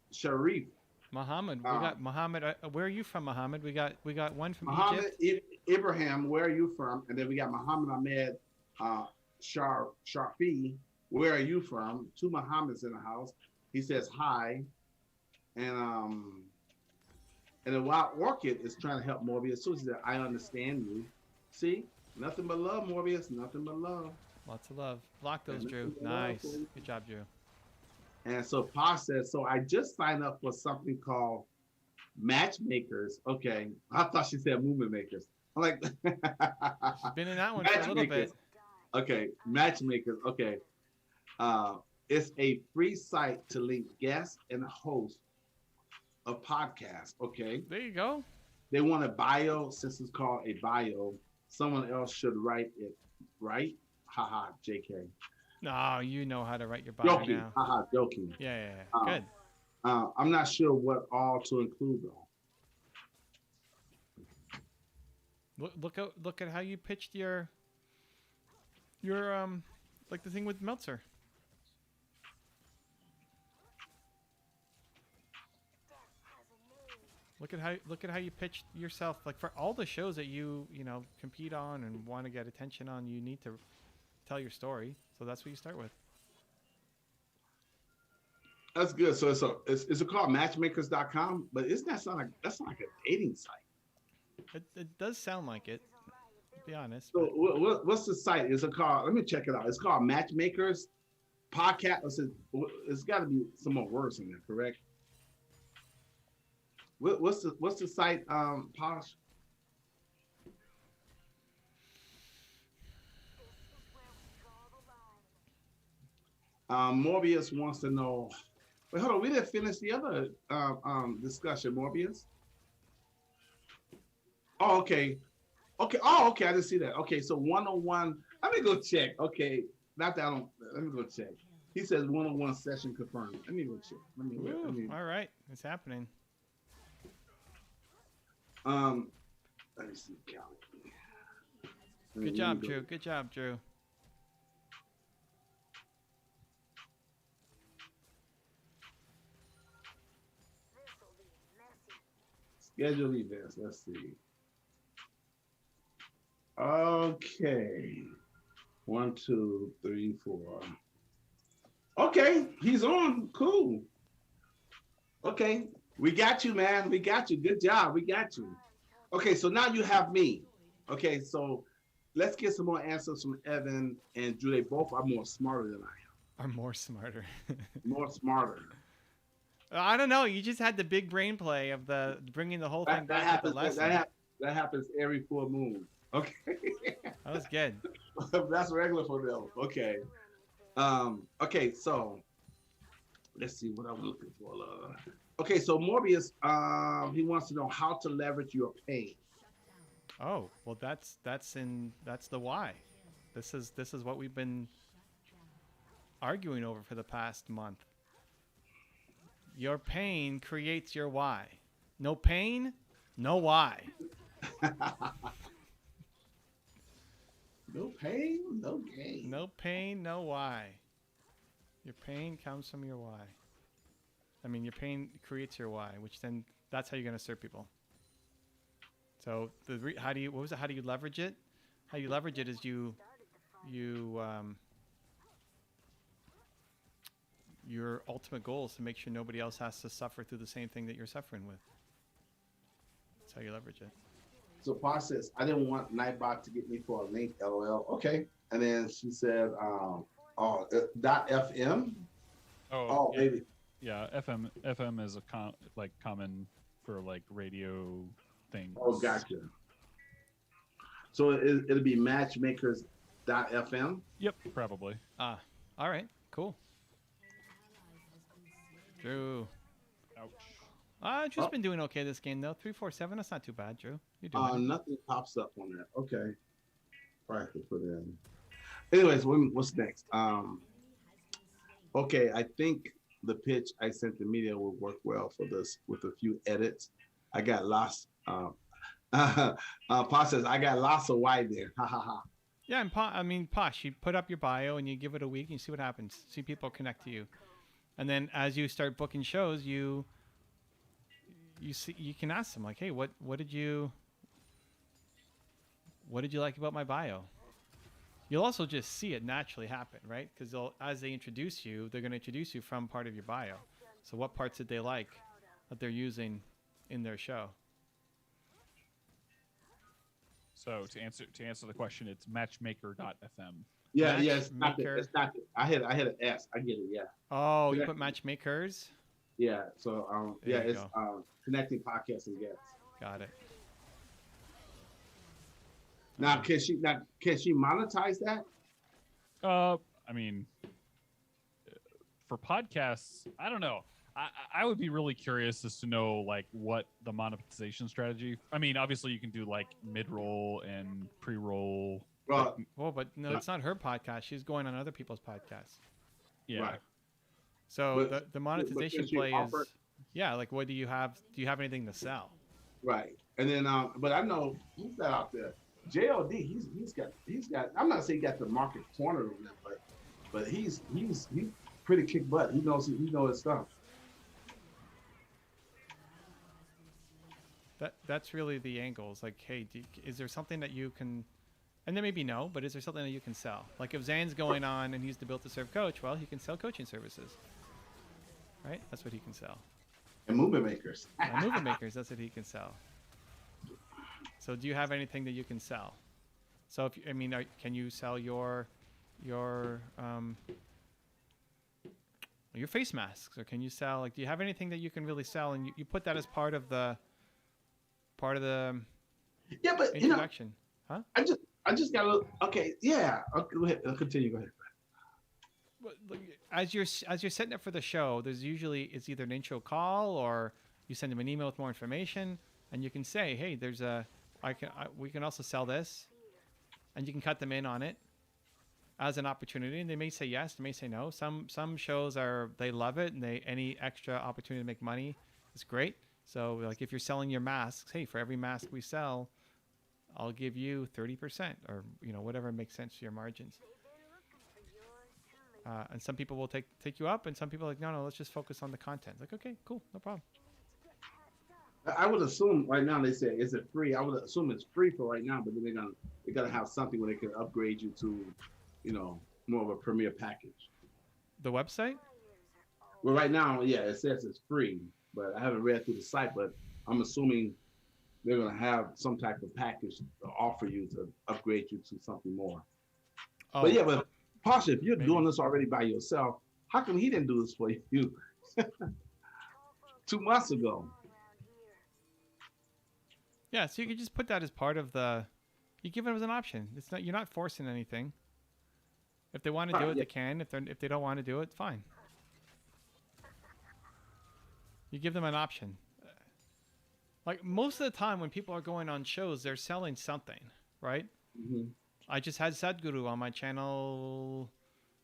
Sharif. Muhammad. We got Muhammad. Where are you from, Muhammad? We got one from Muhammad Egypt. Ibrahim, where are you from? And then we got Muhammad Ahmed Sharfi. Where are you from? Two Muhammads in the house. He says hi. And the Wild Orchid is trying to help Morbius. So she said, I understand you. See? Nothing but love, Morbius. Nothing but love. Lots of love. Block those, Drew. Nice. Good job, Drew. And so Pa says, so I just signed up for something called Matchmakers. Okay. I thought she said Movement Makers. I'm like, she's been in that one for a little bit. Okay. Matchmakers. Okay. It's a free site to link guests and hosts of podcasts. Okay. There you go. They want a bio. Since it's called a bio, someone else should write it, right? Haha, JK. No, you know how to write your bio joking. now. Haha, joking. Yeah. Good. I'm not sure what all to include though. Look at how you pitched your like the thing with Meltzer. Look at how you pitched yourself. Like for all the shows that you compete on and want to get attention on, you need to tell your story. So that's what you start with. That's good. So it's called matchmakers.com, but that's not like a dating site. It does sound like it, to be honest. So what's the site? Is it called? Let me check it out. It's called Matchmakers Podcast. It's got to be some more words in there, correct? What's the site, Posh? Morbius wants to know Wait, hold on. We didn't finish the other discussion, Morbius. Oh, okay. Okay. Oh, okay. I didn't see that. Okay. So one-on-one. Let me go check. Okay. Not that I don't. Let me go check. He says one-on-one session confirmed. Let me go check. Ooh, all right, it's happening. Um. Let me see. Calendar. Good job, Drew. Good job, Drew. Schedule events. Let's see. Okay. 1, 2, 3, 4. Okay, he's on. Cool. Okay, we got you, man. We got you. Good job. We got you. Okay, so now you have me. Okay, so let's get some more answers from Evan and Drew. They both are more smarter than I Are more smarter. am. More smarter. I don't know. You just had the big brain play of the bringing the whole thing back to the lesson. That happens every full moon. Okay. That was good. That's regular for them. Okay. Okay, so let's see what I'm looking for. Okay, so Morbius, he wants to know how to leverage your pain. Oh, well, that's the why. This is what we've been arguing over for the past month. Your pain creates your why. No pain, no why. No pain, no gain. No pain, no why. Your pain comes from your why. I mean, your pain creates your why, which then that's how you're going to serve people. So how do you leverage it? How you leverage it is your ultimate goal is to make sure nobody else has to suffer through the same thing that you're suffering with. That's how you leverage it. So Pa says, I didn't want Nightbot to get me for a link, LOL. Okay. And then she said, .fm. Oh, yeah. baby. Yeah, FM is a common for like radio things. Oh, gotcha. So it'll be matchmakers.fm. Yep, probably. All right, cool. Drew. Ouch. Drew's been doing okay this game though. 347. That's not too bad, Drew. You're doing. Nothing pops up on that. Okay. Right, to put in. Anyways, what's next? Okay, I think the pitch I sent the media will work well for this with a few edits. I got lost. Pa says I got lots of why there. Ha ha ha. Yeah, and Posh, you put up your bio and you give it a week and you see what happens. See people connect to you, and then as you start booking shows, you can ask them like, hey, what did you like about my bio? You'll also just see it naturally happen, right? Because as they introduce you, they're going to introduce you from part of your bio. So what parts did they like that they're using in their show? So to answer the question, it's matchmaker.fm. Yeah, it's not I hit an S. I get it. Yeah. Oh, you put matchmakers. Yeah. So it's connecting podcasts and guests. Got it. Now, can she monetize that? I mean, for podcasts, I don't know. I would be really curious as to know like what the monetization strategy. I mean, obviously you can do like mid-roll and pre-roll. Well, but no, it's not her podcast. She's going on other people's podcasts. Yeah. Right. So the monetization play is like what do you have? Do you have anything to sell? Right. And then but I know who's that out there? JLD, he's got I'm not saying he got the market corner on that, but he's pretty kick butt. He knows his stuff. That's really the angle. It's like, hey, is there something that you can, and there may be no, but is there something that you can sell? Like if Zan's going on and he's the built to serve coach, well, he can sell coaching services, right? That's what he can sell. And movement makers. And movement makers, that's what he can sell. So do you have anything that you can sell? So can you sell your face masks, or can you sell do you have anything that you can really sell, and you put that as part of the yeah, but introduction, huh? I just got a okay. Yeah, okay, go ahead. Continue. Go ahead. as you're setting up for the show, there's usually it's either an intro call or you send them an email with more information, and you can say, hey, we can also sell this, and you can cut them in on it as an opportunity, and they may say yes, they may say no. Some shows they love it, and any extra opportunity to make money is great. So like if you're selling your masks, hey, for every mask we sell, I'll give you 30%, or whatever makes sense to your margins. And some people will take you up, and some people are like, no, let's just focus on the content. Like, okay, cool, no problem. I would assume right now they say, is it free? I would assume it's free for right now, but then they gotta have something where they can upgrade you to, more of a premier package. The website? Well, right now, yeah, it says it's free, but I haven't read through the site, but I'm assuming they're gonna have some type of package to offer you to upgrade you to something more. Oh, But yeah, but Pasha, if you're maybe. doing this already by yourself, how come he didn't do this for you 2 months ago? Yeah, so you could just put that as part of you give it as an option. You're not forcing anything. If they want to do it, yeah. they can. If they don't want to do it, fine. You give them an option. Like most of the time when people are going on shows, they're selling something, right? Mm-hmm. I just had Sadhguru on my channel.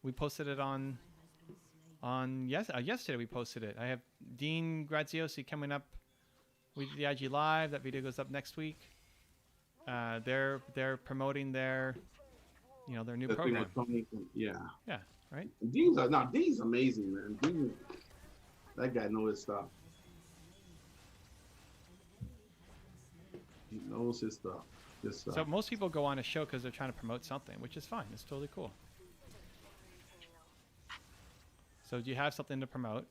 We posted it yesterday. We posted it. I have Dean Graziosi coming up. We did the IG Live. That video goes up next week. They're promoting their new program. Yeah. Yeah, right. Dean's amazing, man. Dean, that guy knows his stuff. He knows his stuff. So most people go on a show because they're trying to promote something, which is fine. It's totally cool. So do you have something to promote?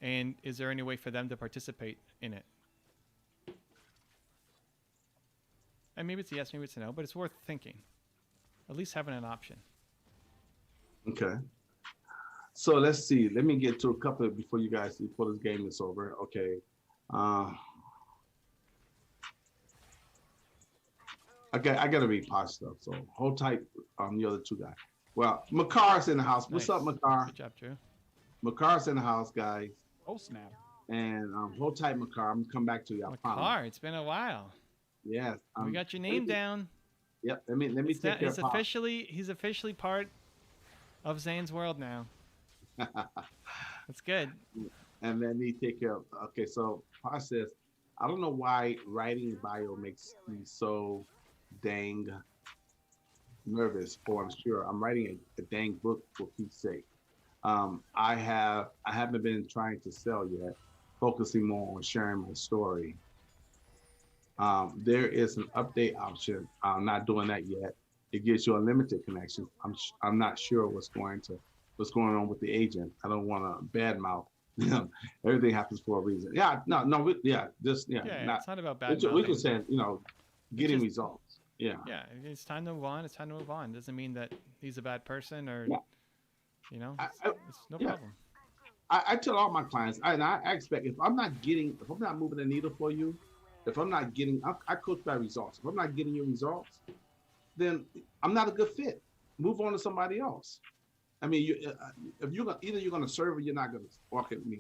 And is there any way for them to participate in it? And maybe it's a yes, maybe it's a no, but it's worth thinking. At least having an option. Okay. So let's see. Let me get to a couple before this game is over. Okay. I gotta read Posh stuff. So hold tight on the other two guys. Well, Makar's in the house. What's up, Makar? Good job, Drew. Makar's in the house, guys. Oh snap! And hold tight, Makar. I'm gonna come back to you. I promise. Makar, it's been a while. Yes. We got your name down. Yep. Let me take care of Posh. He's officially part of Zane's world now. That's good. And let me take care of. Okay, so Posh says, I don't know why writing bio makes me so dang nervous, for I'm sure I'm writing a dang book for Pete's sake. I haven't been trying to sell yet, focusing more on sharing my story. There is an update option. I'm not doing that yet. It gives you unlimited connections. I'm not sure what's going on with the agent. I don't want to badmouth them. Everything happens for a reason. Yeah, it's not about bad. We can say, getting results. Yeah. Yeah, it's time to move on. It's time to move on. Doesn't mean that he's a bad person or, it's no problem. I tell all my clients, I expect if I'm not moving the needle for you, if I'm not getting, I coach by results. If I'm not getting your results, then I'm not a good fit. Move on to somebody else. I mean, if either you're going to serve or you're not going to walk at me.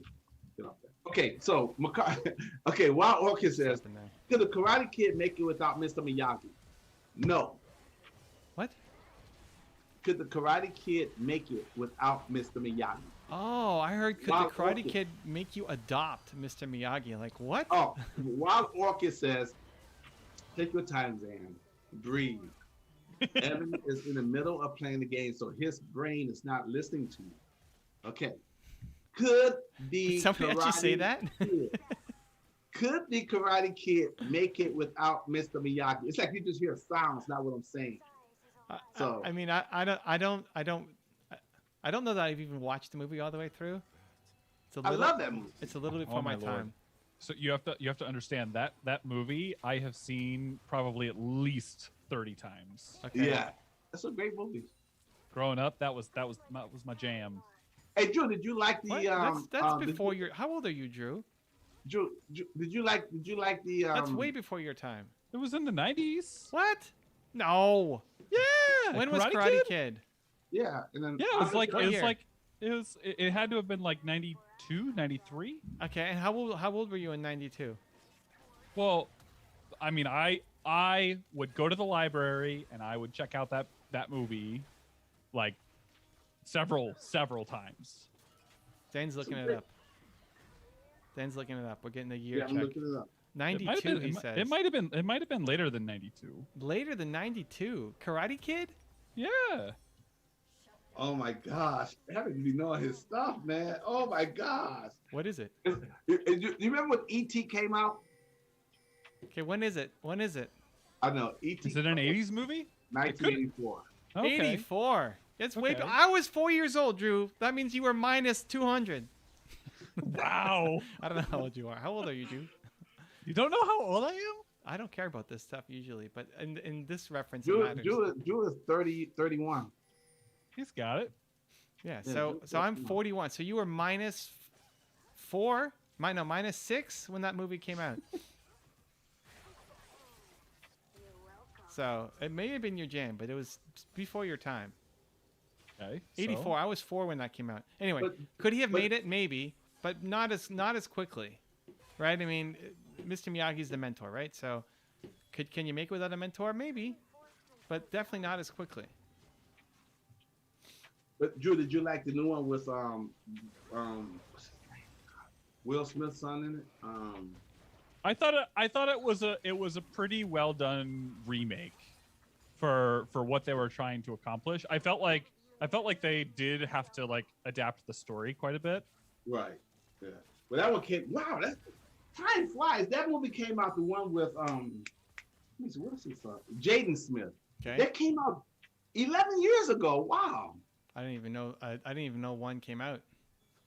Okay, so Wild Orchid says, could the Karate Kid make it without Mr. Miyagi? No. What? Could the Karate Kid make it without Mr. Miyagi? Oh, I heard could the Karate Kid make you adopt Mr. Miyagi? Like what? Oh, Wild Orchid says, take your time, Zan. Breathe. Evan is in the middle of playing the game, so his brain is not listening to you. Okay. Could the somebody actually say that? Could the Karate Kid make it without Mr. Miyagi? It's like you just hear sounds, not what I'm saying. So I mean, I don't know that I've even watched the movie all the way through. I love that movie. It's a little before my time. So you have to understand that movie I have seen probably at least 30 times. Okay. Yeah, that's a great movie. Growing up, that was my jam. Hey Drew, did you like the? That's before your. How old are you, Drew? Drew, did you like the? That's way before your time. It was in the 90s. What? No. Yeah. When was Karate Kid? Yeah, and then Yeah, it was like What it was year? like it had to have been like 92, 93. Okay, and how old were you in '92? Well, I mean, I would go to the library and I would check out that movie like several times. Dan's looking it up. Dan's looking it up. We're getting a year yeah, I'm check. looking it up. It might have 92, been. he It says. it might have been later than 92. Later than '92. Karate Kid? Yeah. Oh my gosh, Evan be knowing his stuff, man. Oh my gosh. What is it? You remember when ET came out? Okay, when is it? When is it? I know ET. Is it an 80s movie? 1984. Okay. 84. It's way. Okay. I was 4 years old, Drew. That means you were minus 200. Wow. I don't know how old you are. How old are you, Drew? You don't know how old I am? I don't care about this stuff usually, but in this reference, it Drew, matters. Drew is 31. He's got it. Yeah. Yeah, So Drew- so I'm Drew- 41. So you were minus 4. Minus 6 when that movie came out. So it may have been your jam, but it was before your time. Okay. 84. I was 4 when that came out. Anyway, But- could he have but- made it? Maybe, but not as quickly, right? I mean, Mr. Miyagi's the mentor, right? So, can you make it without a mentor? Maybe, but definitely not as quickly. But Drew, did you like the new one with what's his name? Will Smith's son in it? I thought it was a pretty well done remake for what they were trying to accomplish. I felt like they did have to like adapt the story quite a bit. Right. Yeah. Well, that one came. Wow, that time flies. That movie came out. The one with let me see, what's his son? Jaden Smith. Okay. That came out 11 years ago. Wow. I didn't even know. I didn't even know one came out.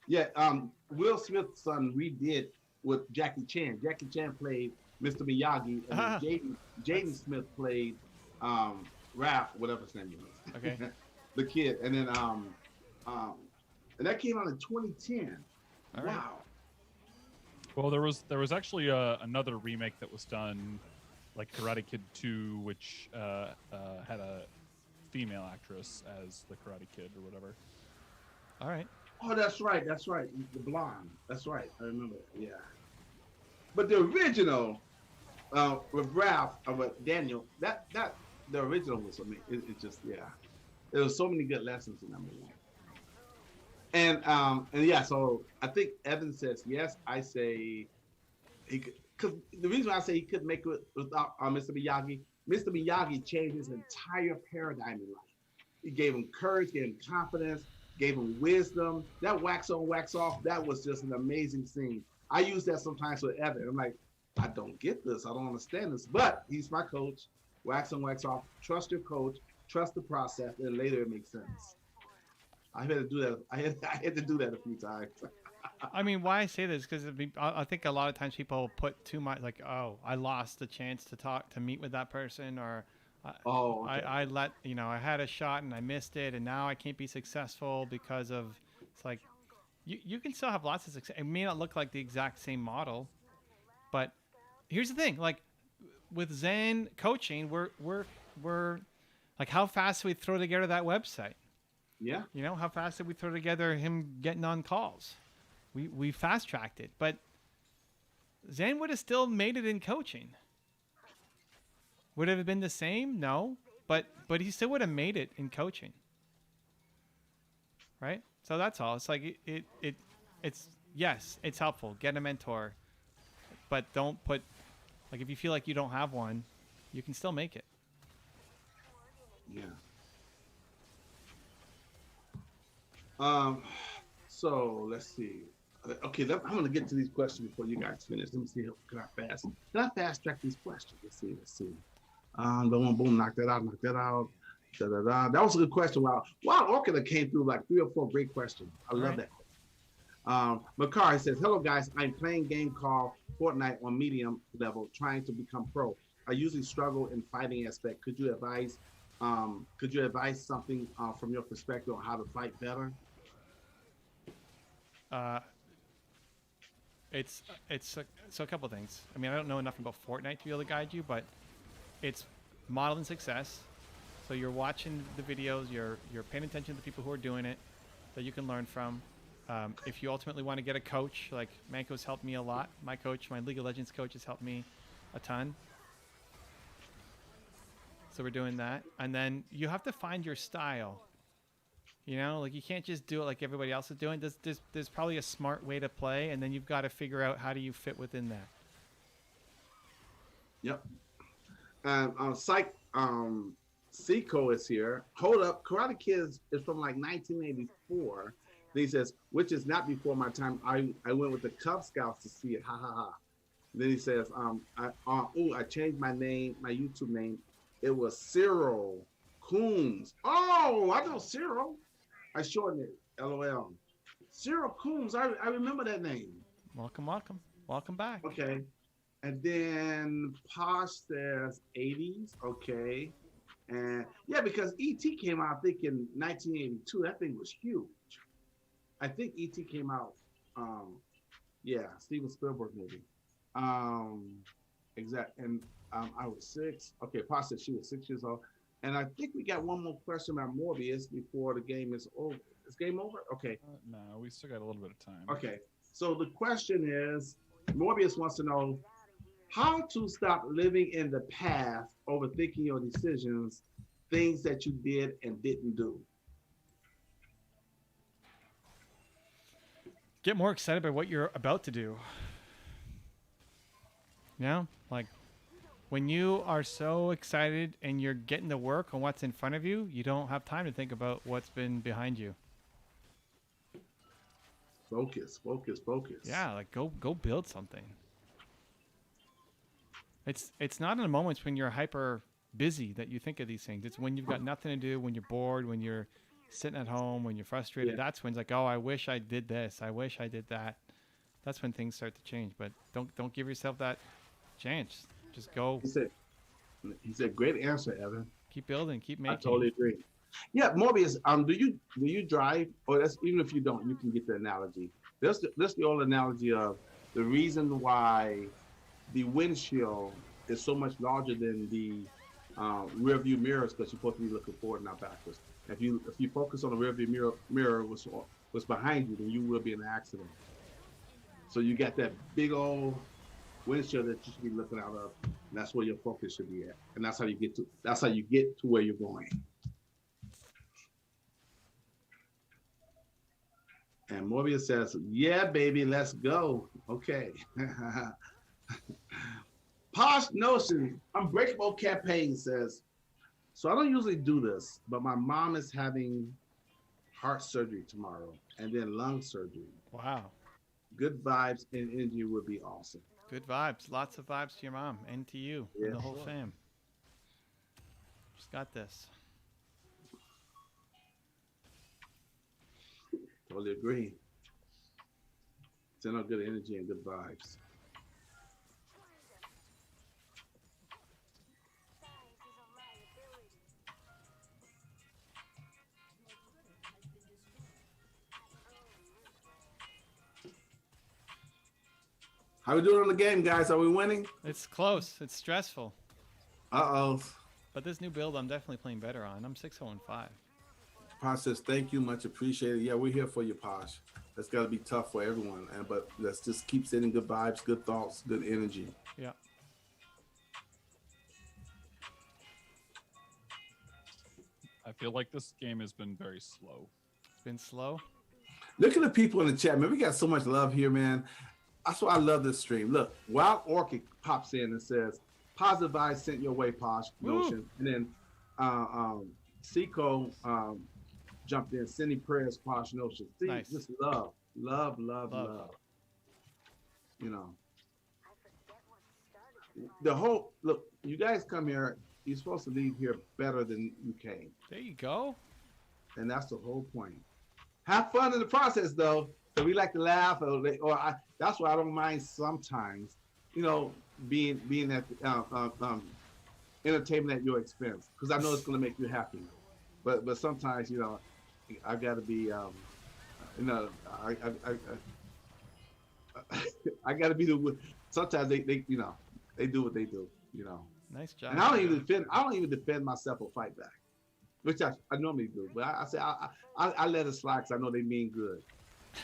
Yeah. Will Smith's son redid with Jackie Chan. Jackie Chan played Mr. Miyagi, and Ah. Jaden Smith played Ralph, whatever his name was. Okay. The kid, and then and that came out in 2010. All right. Wow. Well, there was actually another remake that was done, like Karate Kid 2, which had a female actress as the Karate Kid or whatever. All right. Oh, that's right. That's right. The blonde. That's right. I remember. Yeah. But the original with Ralph with Daniel, that the original was amazing. It just there was so many good lessons in that movie. And yeah, so I think Evan says yes. I say he could, because the reason why I say he couldn't make it without Mr. Miyagi. Mr. Miyagi changed his entire paradigm in life. He gave him courage, gave him confidence, gave him wisdom. That wax on, wax off, that was just an amazing scene. I use that sometimes with Evan. I'm like, I don't get this. I don't understand this. But he's my coach. Wax on, wax off. Trust your coach. Trust the process. And later it makes sense. I had to do that. I had to do that a few times. I mean, why I say this because I think a lot of times people put too much, like, oh, I lost the chance to meet with that person, or Oh, okay. I let I had a shot and I missed it, and now I can't be successful because of. It's like you can still have lots of success. It may not look like the exact same model, but here's the thing: like with Zen coaching, we're like, how fast do we throw together that website? Yeah. How fast did we throw together him getting on calls? We fast tracked it, but Zen would have still made it in coaching. Would it have been the same? No, but he still would have made it in coaching, right? So that's all. It's like it's yes, it's helpful. Get a mentor, but don't put, like, if you feel like you don't have one, you can still make it. Yeah. So let's see. Okay, I'm gonna get to these questions before you guys finish. Let me see. Can I fast track these questions? Let's see. Boom, knock that out. Da-da-da. That was a good question. Wow, Orchid came through like 3 or 4 great questions. I love that. Makari says, "Hello guys, I'm playing game called Fortnite on medium level, trying to become pro. I usually struggle in fighting aspect. Could you advise something from your perspective on how to fight better?" It's so a couple things. I mean, I don't know enough about Fortnite to be able to guide you, but it's modeling success. So you're watching the videos, you're paying attention to the people who are doing it that you can learn from. If you ultimately want to get a coach, like Manko's helped me a lot. My coach, my League of Legends coach, has helped me a ton. So we're doing that. And then you have to find your style. You know, like you can't just do it like everybody else is doing. There's probably a smart way to play, and then you've got to figure out how do you fit within that. Yep. And Seiko is here. Hold up, Karate Kids is from like 1984. Then he says, which is not before my time. I went with the Cub Scouts to see it. Ha ha ha. Then he says, I changed my name, my YouTube name. It was Cyril Coombs. Oh, I know Cyril. I shortened it. LOL. Cyril Coombs. I remember that name. Welcome, welcome. Welcome back. Okay. And then Posh says 80s. Okay. And yeah, because E.T. came out, I think, in 1982. That thing was huge. I think E.T. came out, Steven Spielberg movie. Exact. And I was 6. Okay, Posh said she was 6 years old. And I think we got one more question about Morbius before the game is over. Is game over? Okay. No, we still got a little bit of time. Okay. So the question is, Morbius wants to know how to stop living in the past, overthinking your decisions, things that you did and didn't do. Get more excited by what you're about to do. Yeah, like when you are so excited and you're getting to work on what's in front of you, you don't have time to think about what's been behind you. Focus, focus, focus. Yeah, like go build something. It's not in the moments when you're hyper busy that you think of these things. It's when you've got nothing to do, when you're bored, when you're sitting at home, when you're frustrated. Yeah. That's when it's like, oh, I wish I did this. I wish I did that. That's when things start to change. But don't give yourself that chance. Just go. He said, great answer, Evan. Keep building. Keep making. I totally agree. Yeah, Morbius. Do you drive? Or that's even if you don't, you can get the analogy. That's the old analogy of the reason why the windshield is so much larger than the rear view mirrors, because you're supposed to be looking forward, not backwards. If you focus on the rear view mirror was behind you, then you will be in an accident. So you got that big old windshield that you should be looking out of, and that's where your focus should be at, and that's how you get to where you're going. And Morbius says, "Yeah, baby, let's go." Okay. Posh Notion Unbreakable Campaign says, so I don't usually do this, but my mom is having heart surgery tomorrow and then lung surgery. Wow. Good vibes and energy would be awesome. Good vibes. Lots of vibes to your mom and to you and the whole fam. Just got this. Totally agree. Send out good energy and good vibes. How we doing on the game, guys? Are we winning? It's close. It's stressful. Uh-oh. But this new build, I'm definitely playing better on. I'm 6-0-5. Posh says, thank you, much appreciated. Yeah, we're here for you, Posh. That's got to be tough for everyone, but let's just keep sending good vibes, good thoughts, good energy. Yeah. I feel like this game has been very slow. It's been slow. Look at the people in the chat, man. We got so much love here, man. That's why I love this stream. Look, Wild Orchid pops in and says, positive vibes sent your way, Posh Notion. And then Seiko jumped in, sending prayers, Posh Notion. See, nice. Just love. You know. The whole, look, you guys come here, you're supposed to leave here better than you came. There you go. And that's the whole point. Have fun in the process, though. So we like to laugh, that's why I don't mind sometimes, you know, being at entertainment at your expense, because I know it's going to make you happy. But sometimes, you know, I got to be, you know, I got to be the. Sometimes they, you know, they do what they do, you know. Nice job. And I don't even defend myself or fight back. which I normally do. But I say I let it slide because I know they mean good.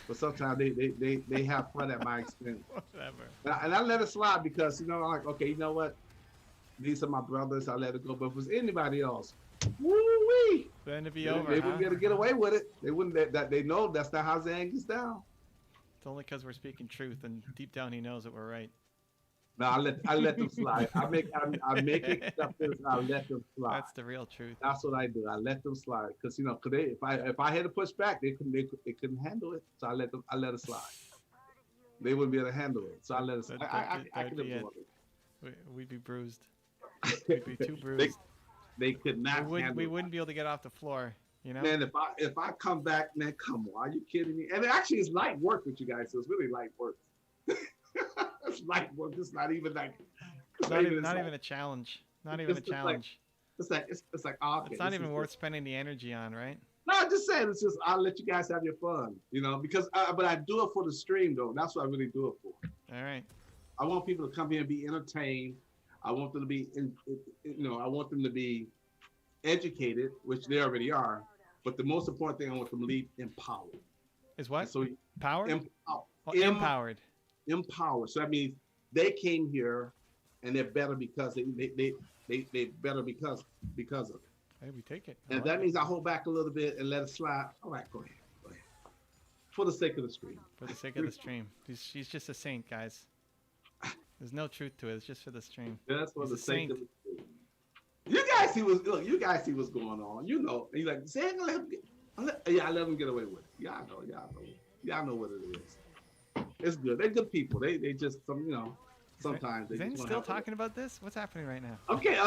But sometimes they have fun at my expense. Whatever. And I let it slide because, I'm like, okay, you know what? These are my brothers. I let it go. But if it was anybody else, woo-wee, Then it'd be they over, wouldn't huh? be able to get away with it. They wouldn't. That they know that's not how Zan gets down. It's only because we're speaking truth, and deep down he knows that we're right. No, I let them slide. I make acceptance. I let them slide. That's the real truth. That's what I do. I let them slide because cause they if I had to push back, they couldn't handle it. So I let it slide. They wouldn't be able to handle it. So I let it slide. I can That'd be it. absorb it. We'd be bruised. We'd be too they, bruised. they could not handle We it. wouldn't be able to get off the floor. You know. Man, if I come back, man, come on, are you kidding me? And actually, it's light work with you guys. So it's really light work. It's light work. It's not even like. Not even a challenge. Not even a challenge. It's like okay, It's not even worth spending the energy on, right? No, I'm just saying. It's just I'll let you guys have your fun, because but I do it for the stream though. That's what I really do it for. All right. I want people to come here and be entertained. I want them to be, I want them to be educated, which they already are. But the most important thing, I want them to leave empowered. Is what? So Powered? empowered. Empowered. Empowered. So that means they came here, and they're better because they better because of it. Hey, we take it. And that means I hold back a little bit and let it slide. All right, go ahead. For the sake of the stream. For the sake of the stream. She's just a saint, guys. There's no truth to it. It's just for the stream. That's for He's the a sake saint. of the stream. You guys see what's going on. And he's like, say it, I let him get away with it. Y'all know what it is. It's good. They're good people. They just sometimes they Is anyone just still talking about this? What's happening right now? Okay.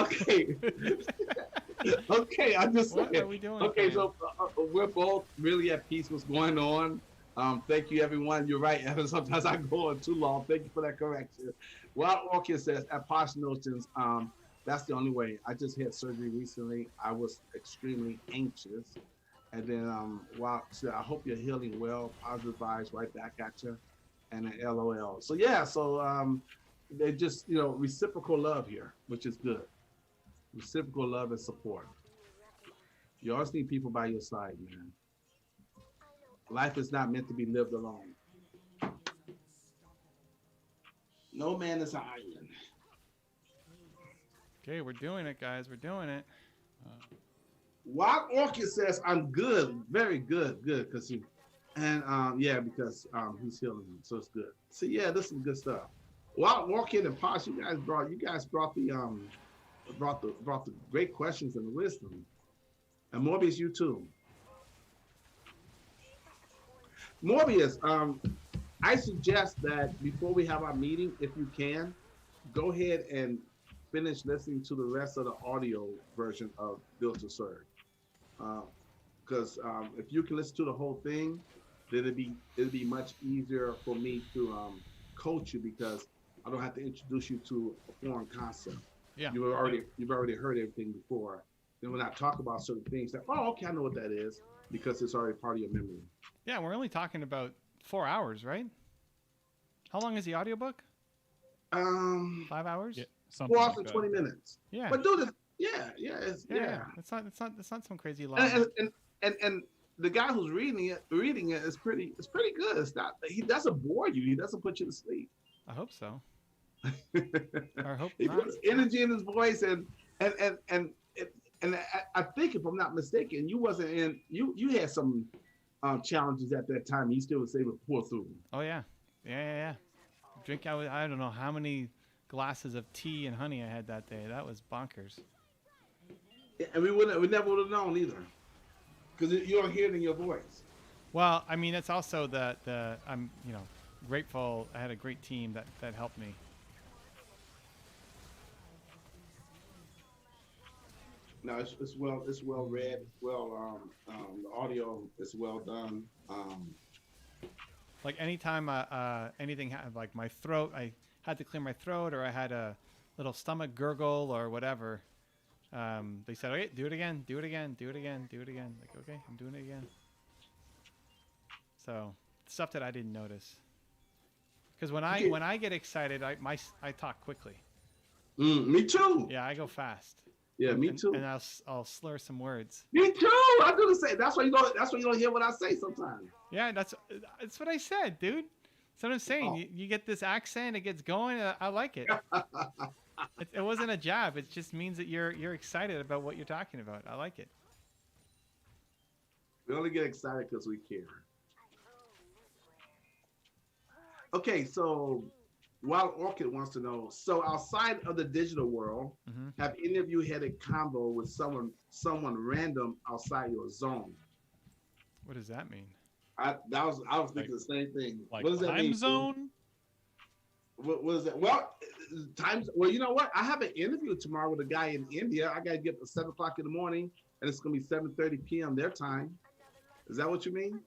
Okay, I'm just saying. What are we doing? Okay, man? so we're both really at peace. What's going on? Thank you, everyone. You're right, Evan. Sometimes I go on too long. Thank you for that correction. Well, Orchid says at Posh Notions, that's the only way. I just had surgery recently. I was extremely anxious. And then, so I hope you're healing well. Positive vibes right back at you. And an LOL. So, yeah, they just, reciprocal love here, which is good. Reciprocal love and support. You always need people by your side, man. Life is not meant to be lived alone. No man is an island. Okay, we're doing it, guys. We're doing it. Wild Orchid says, I'm good. Very good. Good. Because he's healing. So it's good. So yeah, this is good stuff. Wild Orchid and Posh, you guys brought the great questions and the wisdom. And Morbius, you too. Morbius, I suggest that before we have our meeting, if you can, go ahead and finish listening to the rest of the audio version of Built to Serve. Because if you can listen to the whole thing, then it'd be much easier for me to coach you because I don't have to introduce you to a foreign concept. Yeah. You've already heard everything before. Then when I talk about certain things, like, oh, okay, I know what that is because it's already part of your memory. Yeah, we're only talking about 4 hours, right? How long is the audiobook? 5 hours? Yeah, 4 hours like and that. 20 minutes. Yeah. But dude, yeah. It's not some crazy long. And the guy who's reading it is pretty good. It's not, he doesn't bore you. He doesn't put you to sleep. I hope so. I hope He not. puts energy in his voice and I think if I'm not mistaken, you had some challenges at that time. You still was able to pull through. Oh yeah. I don't know how many glasses of tea and honey I had that day. That was bonkers. And we never would have known either. Because you don't hear it in your voice. Well, I mean, it's also that I'm, grateful. I had a great team that helped me. No, it's well read. Well, the audio is well done. Like anytime anything happened, like my throat, I had to clear my throat, or I had a little stomach gurgle or whatever. They said, "Okay, do it again. Like, okay, I'm doing it again. So stuff that I didn't notice. Because when I get excited, I talk quickly. Me too. Yeah, I go fast. Yeah, me and, too. And I'll slur some words. Me too. I do the same. That's why you don't. That's why you don't hear what I say sometimes. Yeah, that's what I said, dude. That's what I'm saying. Oh. You get this accent, it gets going. I like it. It wasn't a jab. It just means that you're excited about what you're talking about. I like it. We only get excited because we care. Okay, so Wild Orchid wants to know. So outside of the digital world, Mm-hmm. have any of you had a combo with someone random outside your zone? What does that mean? I was thinking the same thing. Like What does that time mean? zone. What is that? Well, times. Well, you know what? I have an interview tomorrow with a guy in India. I got to get up at 7 o'clock in the morning, and it's going to be 7:30 p.m. their time. Is that what you mean?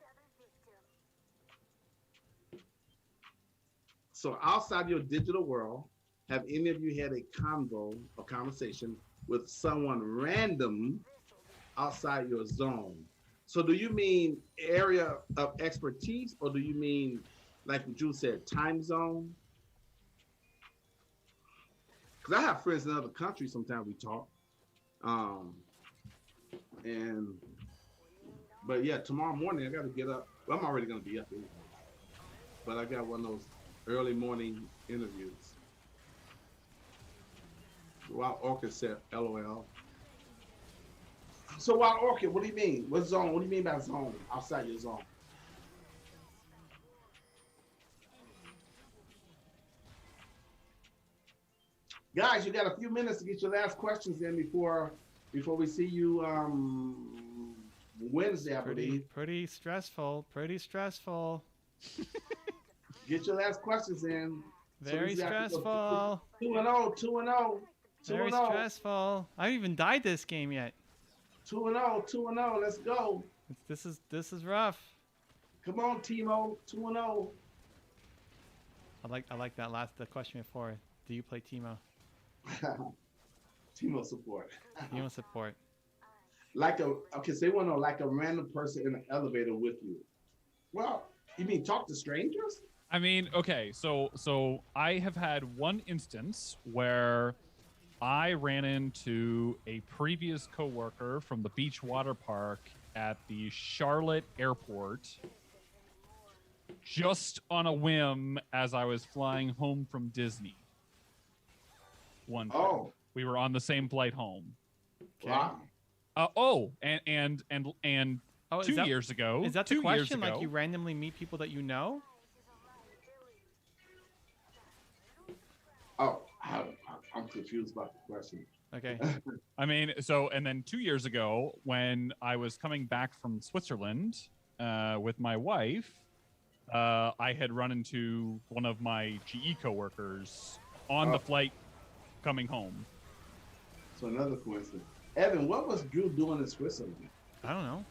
So outside your digital world, have any of you had a convo or conversation with someone random outside your zone? So do you mean area of expertise, or do you mean, like what you said, time zone? Because I have friends in other countries. Sometimes we talk, but yeah, tomorrow morning I got to get up. Well, I'm already going to be up anyway, but I got one of those early morning interviews. Wild Orchid said, "LOL." So Wild Orchid, what do you mean? What zone? What do you mean by zone? Outside your zone? Guys, you got a few minutes to get your last questions in before we see you Wednesday, I believe. Pretty stressful. Pretty stressful. Get your last questions in. Very stressful. 2-0, 2-0. Very 2-0. stressful. I haven't even died this game yet. 2-0, 2-0. Let's go. This is rough. Come on, Teemo. 2-0. I like the question before. Do you play Teemo? Teemo support. Teemo support. Okay, so they want to know like a random person in an elevator with you. Well, you mean talk to strangers? I mean, okay, so I have had one instance where I ran into a previous coworker from the beach water park at the Charlotte airport just on a whim as I was flying home from Disney. One trip. Oh, We were on the same flight home. Okay. wow. And Oh, 2 years ago. Is that the 2 years question? Like ago- you randomly meet people that you know? Oh, I'm confused about the question. Okay. I mean, and then 2 years ago, when I was coming back from Switzerland with my wife, I had run into one of my GE coworkers on the flight coming home. So another coincidence. Evan, what was Drew doing in Switzerland? I don't know.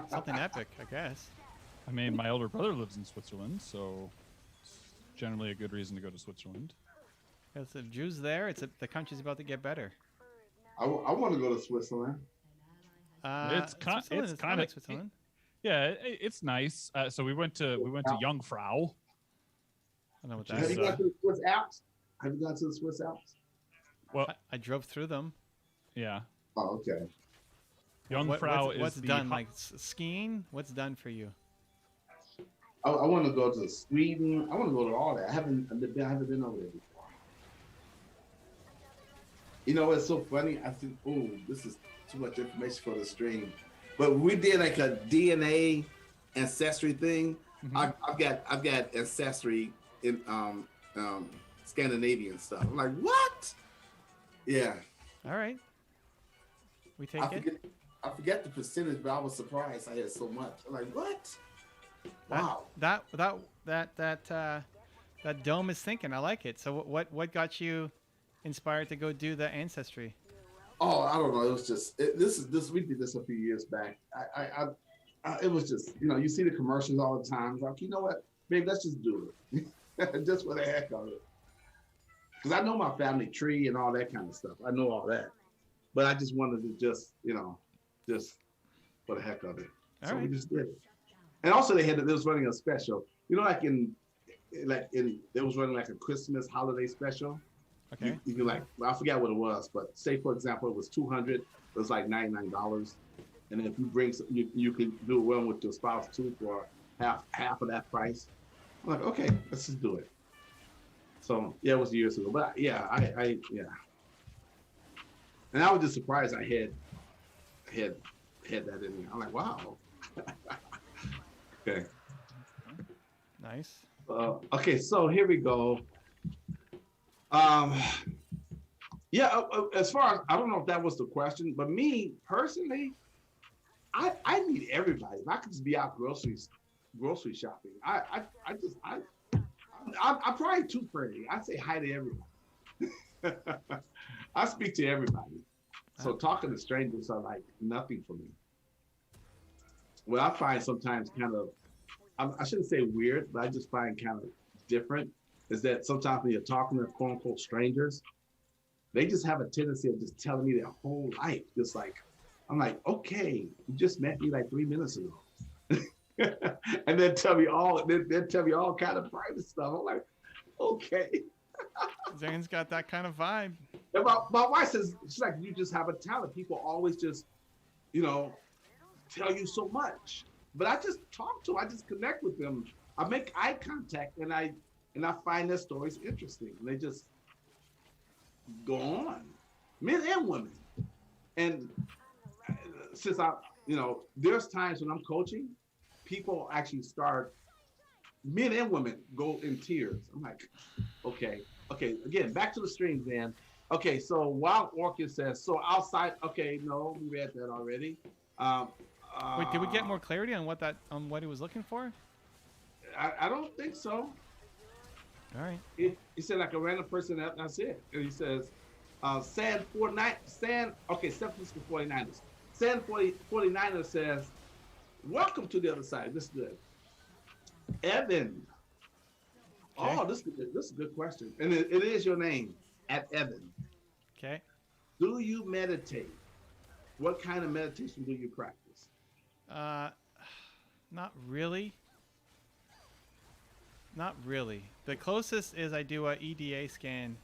Something epic, I guess. I mean, my older brother lives in Switzerland, so it's generally a good reason to go to Switzerland. Because if Drew's there, the country's about to get better. I want to go to Switzerland. It's kind I of like Switzerland. Yeah, it's nice. So we went to Jungfrau. I don't know what Have that you is. gone to the Swiss Alps? Have you gone to the Swiss Alps? Well, I drove through them. yeah, Oh, okay. Jungfrau what's is the done? Like skiing? What's done for you? I want to go to Sweden. I want to go to all that. I haven't been over there before. You know what's so funny? I think, oh, this is too much information for the stream. But we did like a DNA ancestry thing. Mhm. I've got ancestry in Scandinavian stuff. I'm like, what? Yeah. All right. We take it. I forget the percentage, but I was surprised I had so much. I'm like, what? Wow. That dome is thinking. I like it. So what got you inspired to go do the ancestry? Oh, I don't know. It was just this. We did this a few years back. It was just, you see the commercials all the time. Like, you know what, babe, let's just do it, just for the heck of it. Because I know my family tree and all that kind of stuff. I know all that, but I just wanted to just for the heck of it. All So right. we just did it. And also they was running a special. Like they was running like a Christmas holiday special. Okay. You can like, well, I forget what it was, but say for example, it was 200. It was like $99, and if you bring you can do one with your spouse too for half of that price. I'm like, okay, let's just do it. So yeah, it was years ago, but yeah, I yeah, and I was just surprised I had that in there. I'm like, wow. Okay. Nice. Okay, so here we go. Um, yeah, as far as I don't know if that was the question, but me personally, I need everybody. If I could just be out grocery shopping, I'm probably too friendly. I say hi to everybody. I speak to everybody. So talking to strangers are like nothing for me. What I find sometimes kind of, I shouldn't say weird, but I just find kind of different is that sometimes when you're talking to quote unquote strangers, they just have a tendency of just telling me their whole life. Just like, I'm like, okay, you just met me like 3 minutes ago. And then tell me all kind of private stuff. I'm like, okay. Zane's got that kind of vibe. And my wife says, she's like, you just have a talent. People always just, tell you so much. But I just talk to them. I just connect with them. I make eye contact and I find their stories interesting. And they just go on, men and women. And since there's times when I'm coaching, people actually start, men and women go in tears. I'm like, okay, again, back to the streams, man. Okay, so Wild Orchid says, so outside, okay, no, we read that already. Wait, did we get more clarity on what he was looking for? I don't think so. All right. He said like a random person, that's it. And he says, San 49ers. San 49ers says, welcome to the other side. This is good. Evan. Okay. Oh, this is a good question. And it is your name, at Evan. Okay. Do you meditate? What kind of meditation do you practice? Not really. Not really. The closest is I do a EDA scan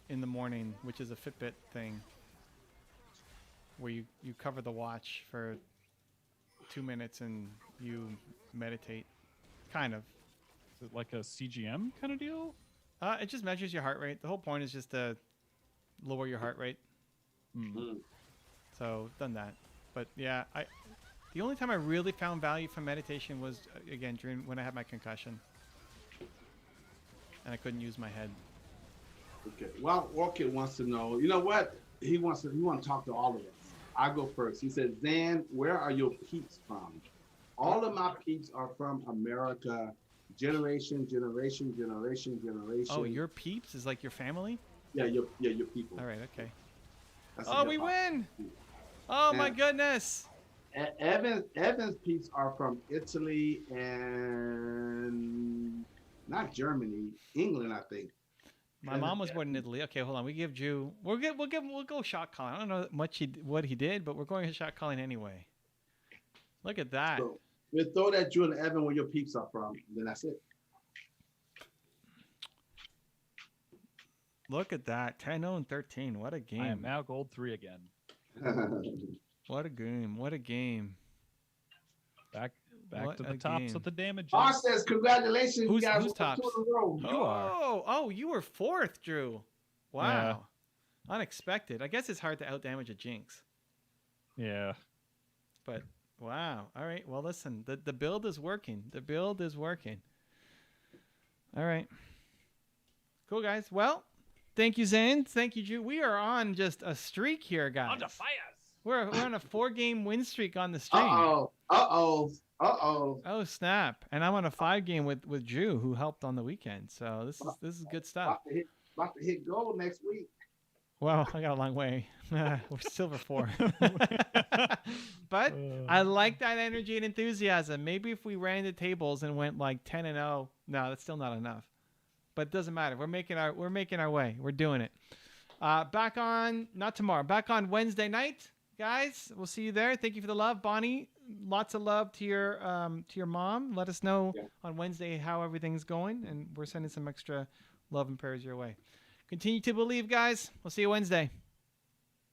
in the morning, which is a Fitbit thing where you cover the watch for 2 minutes and you meditate. Kind of. Is it like a CGM kind of deal? It just measures your heart rate. The whole point is just to lower your heart rate. Mm-hmm. So done that. But yeah, the only time I really found value from meditation was again when I had my concussion and I couldn't use my head. Okay. Well, Orchid wants to know. You know what? He wants to talk to all of us. I go first. He said, Zan, where are your peeps from? All of my peeps are from America. Generation. Oh, your peeps is like your family? Yeah, your people. All right, okay. That's we win! Oh my goodness! Evan's peeps are from Italy and not Germany, England, I think. My mom was born in Italy. Okay, hold on. We give Drew. We'll go shot calling. I don't know what he did, but we're going to shot calling anyway. Look at that. So we'll throw that Drew and Evan where your peeps are from. Then that's it. Look at that. 10-0-13. What a game. I am now gold 3 again. What a game. What a game. Back What to the a tops game. of the damage. Boss says, congratulations, Who's you guys. tops? 2 in a row. You are. Oh, you were 4th, Drew. Wow. Unexpected. I guess it's hard to outdamage a jinx. Yeah. But wow. All right. Well, listen, the build is working. The build is working. All right. Cool, guys. Well, thank you, Zane. Thank you, Drew. We are on just a streak here, guys. On to fires. We're on a 4-game win streak on the stream. Uh-oh. Oh, snap. And I'm on a 5-game with Drew, who helped on the weekend. So this is good stuff. About to hit gold next week. Well, I got a long way. We're silver 4. But I like that energy and enthusiasm. Maybe if we ran the tables and went like 10-0, no, that's still not enough. But it doesn't matter. We're making our way. We're doing it. Back on, not tomorrow, back on Wednesday night, guys. We'll see you there. Thank you for the love, Bonnie. Lots of love to your mom. Let us know on Wednesday how everything's going, and we're sending some extra Love and prayers your way. Continue to believe, guys. We'll see you Wednesday.